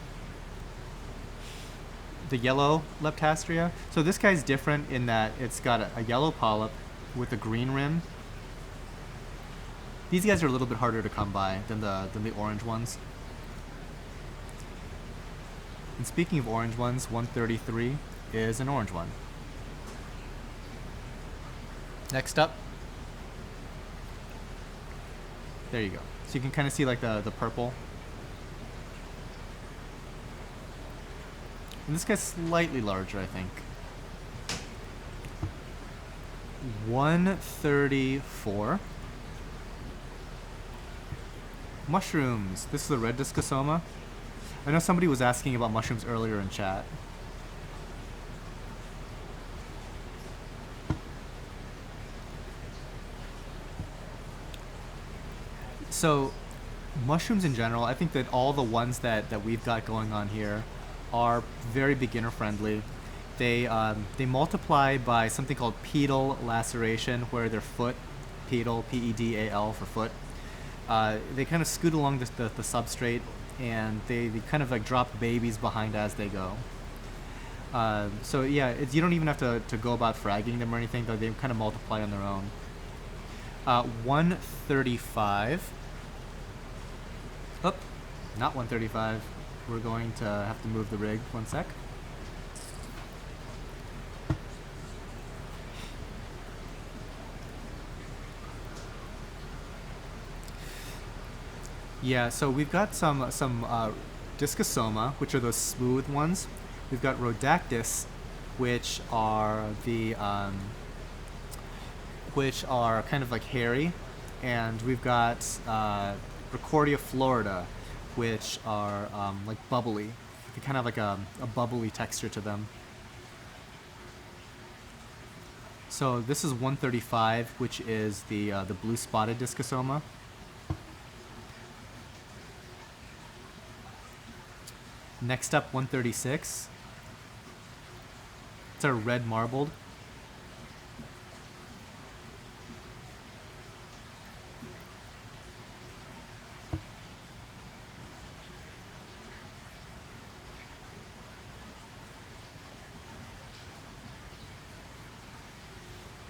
The yellow leptastria. So this guy's different in that it's got a yellow polyp with a green rim. These guys are a little bit harder to come by than the orange ones. And speaking of orange ones, 133 is an orange one. Next up. There you go. So you can kind of see like the purple. And this guy's slightly larger, I think. 134. Mushrooms. This is the red discosoma. I know somebody was asking about mushrooms earlier in chat. So, mushrooms in general, I think that all the ones that we've got going on here are very beginner friendly. They multiply by something called pedal laceration, where their foot, pedal, P-E-D-A-L for foot, they kind of scoot along the substrate, and they kind of like drop babies behind as they go. So yeah, you don't even have to go about fragging them or anything, though they kind of multiply on their own. 135. Oh, not 135. We're going to have to move the rig. 1 sec. Yeah, so we've got some discosoma, which are those smooth ones. We've got rhodactis, which are the which are kind of like hairy, and we've got Recordia Florida, which are like bubbly. They kind of have like a bubbly texture to them. So this is 135, which is the blue spotted Discosoma. Next up, 136. It's our red marbled.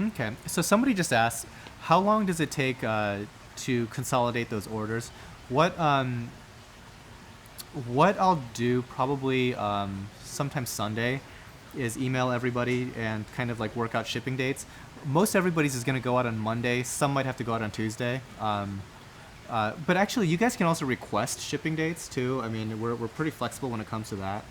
Okay, so somebody just asked, how long does it take to consolidate those orders? What I'll do probably sometime Sunday is email everybody and kind of like work out shipping dates. Most everybody's is going to go out on Monday. Some might have to go out on Tuesday. But actually, you guys can also request shipping dates too. I mean, we're pretty flexible when it comes to that.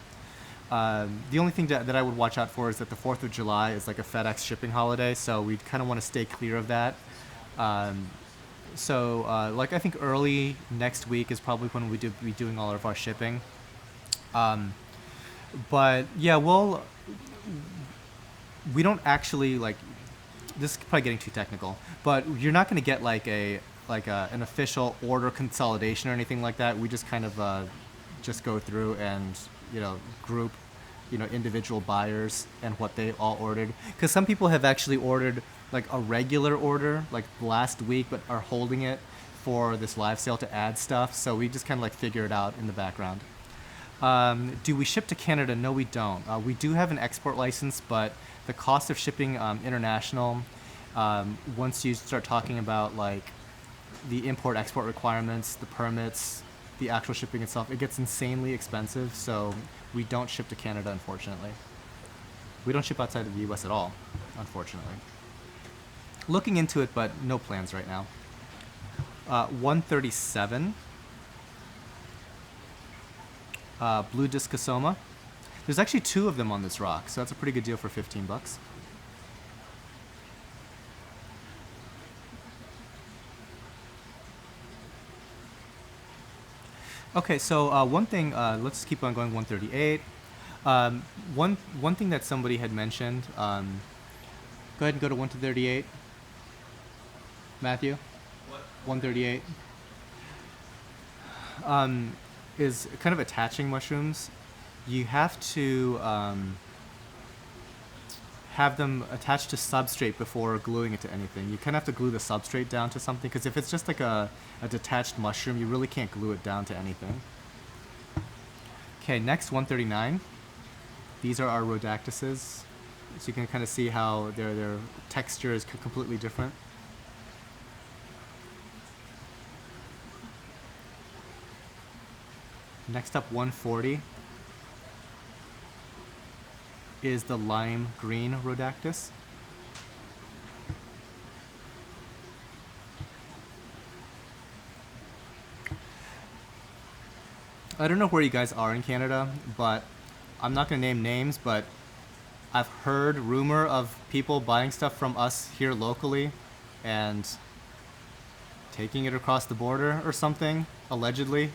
The only thing that I would watch out for is that the 4th of July is like a FedEx shipping holiday, so we kind of want to stay clear of that. Like I think early next week is probably when we be doing all of our shipping. But yeah, we don't actually like. This is probably getting too technical, but you're not going to get like an official order consolidation or anything like that. We just kind of just go through and group individual buyers and what they all ordered, because some people have actually ordered like a regular order like last week but are holding it for this live sale to add stuff, so we just kind of like figure it out in the background. Do we ship to Canada? No, we don't. We do have an export license, but the cost of shipping international, once you start talking about like the import-export requirements, the permits, the actual shipping itself, it gets insanely expensive, so we don't ship to Canada, unfortunately. We don't ship outside of the US at all, unfortunately. Looking into it, but no plans right now. 137. Blue Discosoma. There's actually 2 of them on this rock, so that's a pretty good deal for $15. Okay, so one thing, let's keep on going. 138. One thing that somebody had mentioned, go ahead and go to 138. Matthew? What? 138. Is kind of attaching mushrooms. You have to have them attached to substrate before gluing it to anything. You kind of have to glue the substrate down to something, because if it's just like a detached mushroom, you really can't glue it down to anything. Okay, next, 139. These are our rhodactuses. So you can kind of see how their texture is completely different. Next up, 140 is the lime green rhodactus. I don't know where you guys are in Canada, but I'm not going to name names, but I've heard rumor of people buying stuff from us here locally and taking it across the border or something, allegedly.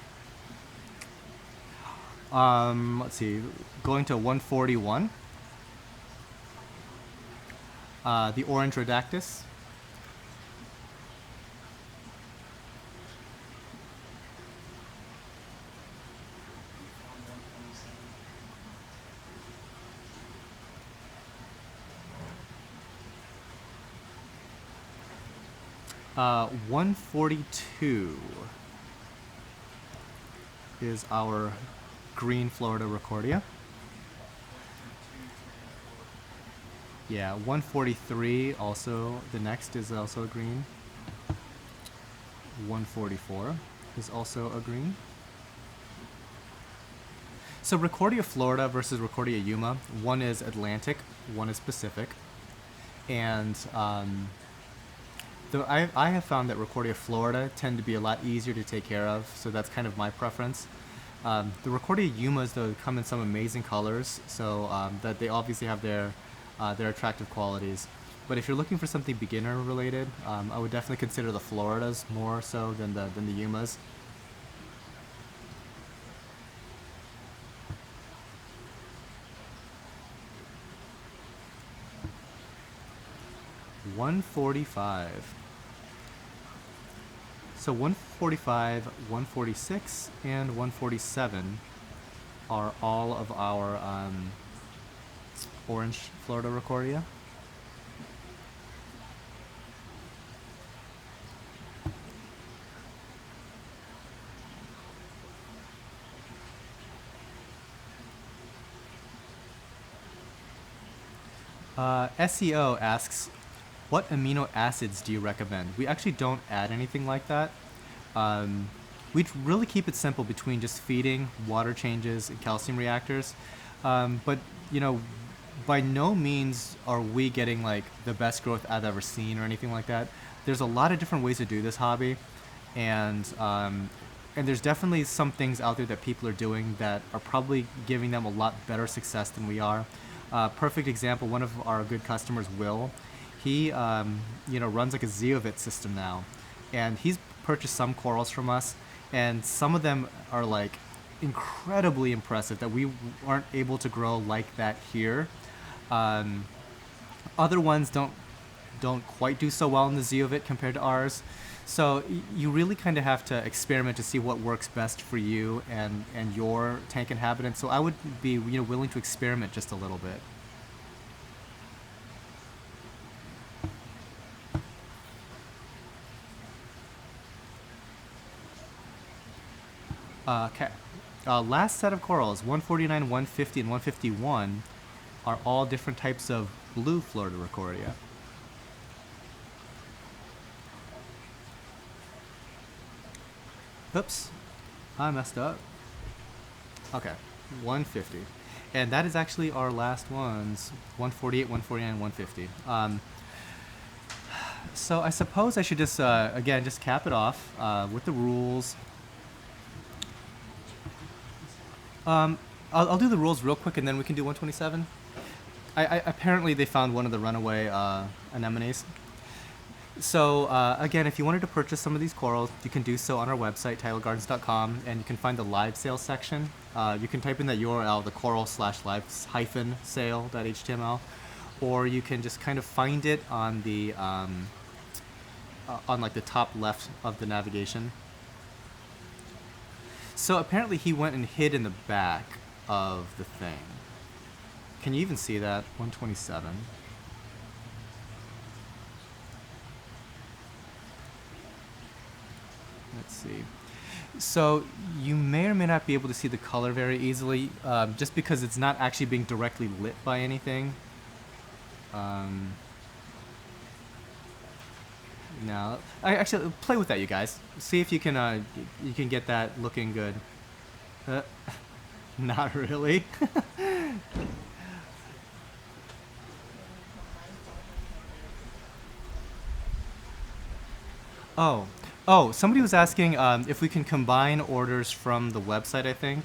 Let's see, going to 141. The orange rhodactus. Uh, 142 is our green Florida Recordia. Yeah, 143 also, the next is also a green. 144 is also a green. So Recordia Florida versus Recordia Yuma, one is Atlantic, one is Pacific. And I have found that Recordia Florida tend to be a lot easier to take care of, so that's kind of my preference. The Recordia Yumas, though, come in some amazing colors, so that they obviously have their attractive qualities. But if you're looking for something beginner related, I would definitely consider the Floridas more so than the Yumas. $145. So 145, 146, and 147 are all of our orange Florida Ricordea. SEO asks, what amino acids do you recommend? We actually don't add anything like that. We really keep it simple between just feeding, water changes, and calcium reactors. But, you know, by no means are we getting like the best growth I've ever seen or anything like that. There's a lot of different ways to do this hobby, and there's definitely some things out there that people are doing that are probably giving them a lot better success than we are. Perfect example, one of our good customers, Will, he runs like a Zoanthids system now, and he's purchased some corals from us, and some of them are like incredibly impressive that we aren't able to grow like that here. Other ones don't quite do so well in the Zoanthids compared to ours. So you really kind of have to experiment to see what works best for you and your tank inhabitant. So I would be willing to experiment just a little bit. Okay. Last set of corals, 149, 150, and 151, are all different types of blue Florida Ricordea. Oops, I messed up. Okay, 150. And that is actually our last ones, 148, 149, 150. So I suppose I should just, again, just cap it off with the rules. I'll do the rules real quick and then we can do 127. Apparently they found one of the runaway anemones. So again, if you wanted to purchase some of these corals, you can do so on our website, tidalgardens.com, and you can find the live sale section. You can type in that URL, the coral/live-sale.html, or you can just kind of find it on the on like the top left of the navigation. So apparently he went and hid in the back of the thing. Can you even see that? 127. Let's see. So you may or may not be able to see the color very easily, just because it's not actually being directly lit by anything. No, I actually play with that, you guys. See if you can get that looking good. Not really. Somebody was asking if we can combine orders from the website, I think.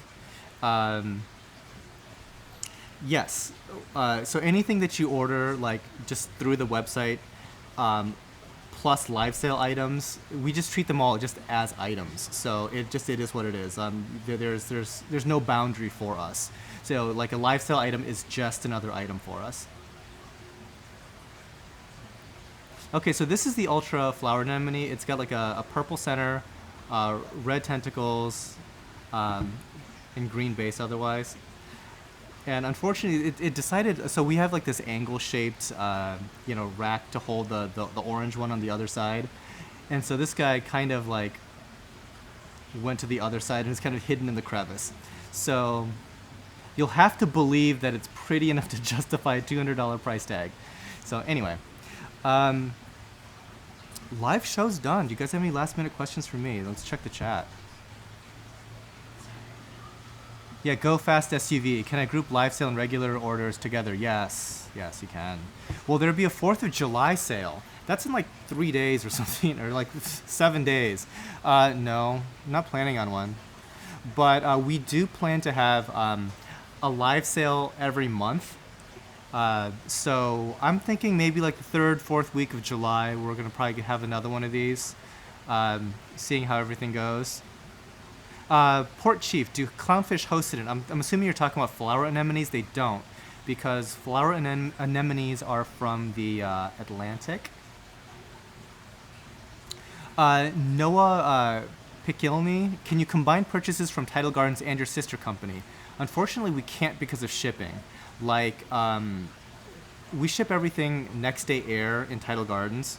Yes. So anything that you order, like just through the website, plus live sale items, we just treat them all just as items. So it is what it is. There's no boundary for us. So like a live sale item is just another item for us. Okay, so this is the ultra flower anemone. It's got like a purple center, red tentacles, and green base otherwise. And unfortunately, it decided. So we have like this angle-shaped, rack to hold the orange one on the other side, and so this guy kind of like went to the other side and is kind of hidden in the crevice. So you'll have to believe that it's pretty enough to justify a $200 price tag. So anyway. Live show's done. Do you guys have any last minute questions for me? Let's check the chat. Yeah, go fast SUV. Can I group live sale and regular orders together? Yes, you can. Well, there'll be a 4th of July sale. That's in like 3 days or something, or like 7 days. No, not planning on one. But we do plan to have a live sale every month. So I'm thinking maybe like the third, fourth week of July, we're gonna probably have another one of these, seeing how everything goes. Port Chief, do clownfish host it? I'm assuming you're talking about flower anemones. They don't, because flower anemones are from the Atlantic. Noah Pikilny, can you combine purchases from Tidal Gardens and your sister company? Unfortunately, we can't because of shipping. Like, we ship everything next day air in Tidal Gardens,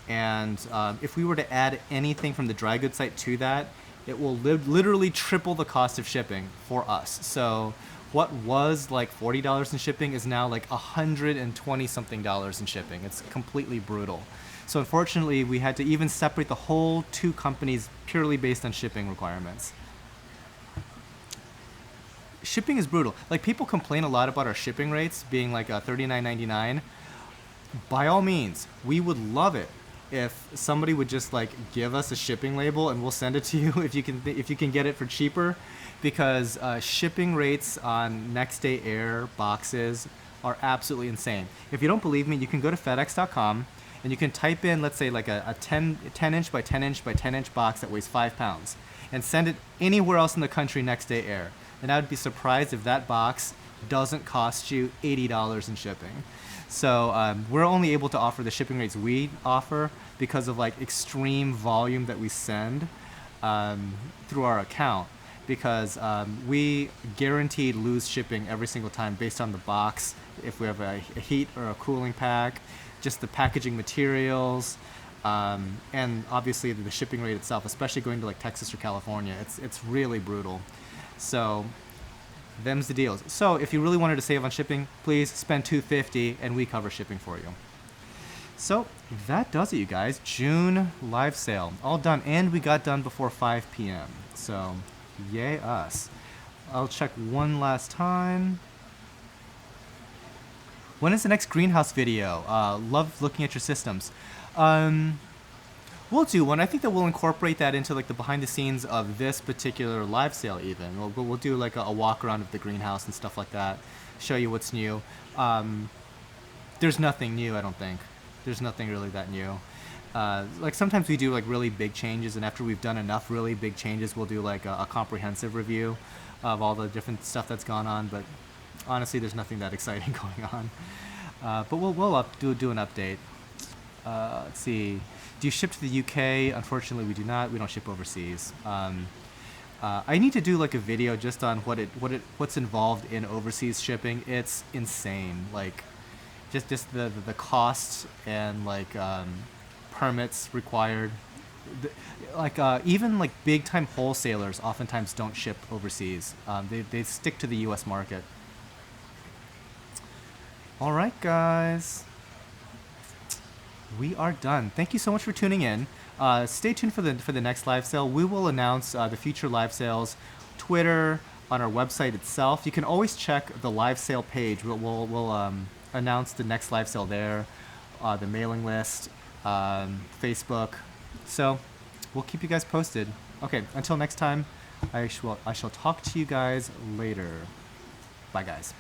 and if we were to add anything from the dry goods site to that, it will literally triple the cost of shipping for us. So what was like $40 in shipping is now like $120 something in shipping. It's completely brutal. So unfortunately, we had to even separate the whole two companies purely based on shipping requirements. Shipping is brutal. Like, people complain a lot about our shipping rates being like $39.99. By all means, we would love it if somebody would just like give us a shipping label and we'll send it to you if you can get it for cheaper, because shipping rates on next day air boxes are absolutely insane. If you don't believe me, you can go to FedEx.com and you can type in, let's say, like a 10 inch by 10 inch by 10 inch box that weighs 5 pounds and send it anywhere else in the country next day air. And I would be surprised if that box doesn't cost you $80 in shipping. So we're only able to offer the shipping rates we offer because of like extreme volume that we send through our account, because we guaranteed lose shipping every single time based on the box, if we have a heat or a cooling pack, just the packaging materials, and obviously the shipping rate itself, especially going to like Texas or California, it's really brutal. So them's the deals. So if you really wanted to save on shipping, please spend $250 and we cover shipping for you. So that does it, you guys. June live sale, all done, and we got done before 5 p.m. So yay us. I'll check one last time. When is the next greenhouse video? Love looking at your systems. We'll do one. I think that we'll incorporate that into like the behind the scenes of this particular live sale even. We'll do like a walk around of the greenhouse and stuff like that. Show you what's new. There's nothing new, I don't think. There's nothing really that new. Like sometimes we do like really big changes, and after we've done enough really big changes, we'll do like a comprehensive review of all the different stuff that's gone on. But honestly, there's nothing that exciting going on. But we'll do an update. Let's see. Do you ship to the UK? Unfortunately, we do not. We don't ship overseas. I need to do like a video just on what's involved in overseas shipping. It's insane. Like, just the costs and like permits required. Even like big time wholesalers oftentimes don't ship overseas. They stick to the U.S. market. All right, guys. We are done. Thank you so much for tuning in. Stay tuned for the next live sale. We will announce the future live sales, Twitter, on our website itself. You can always check the live sale page. We'll announce the next live sale there, the mailing list, Facebook. So we'll keep you guys posted. Okay, until next time, I shall talk to you guys later. Bye, guys.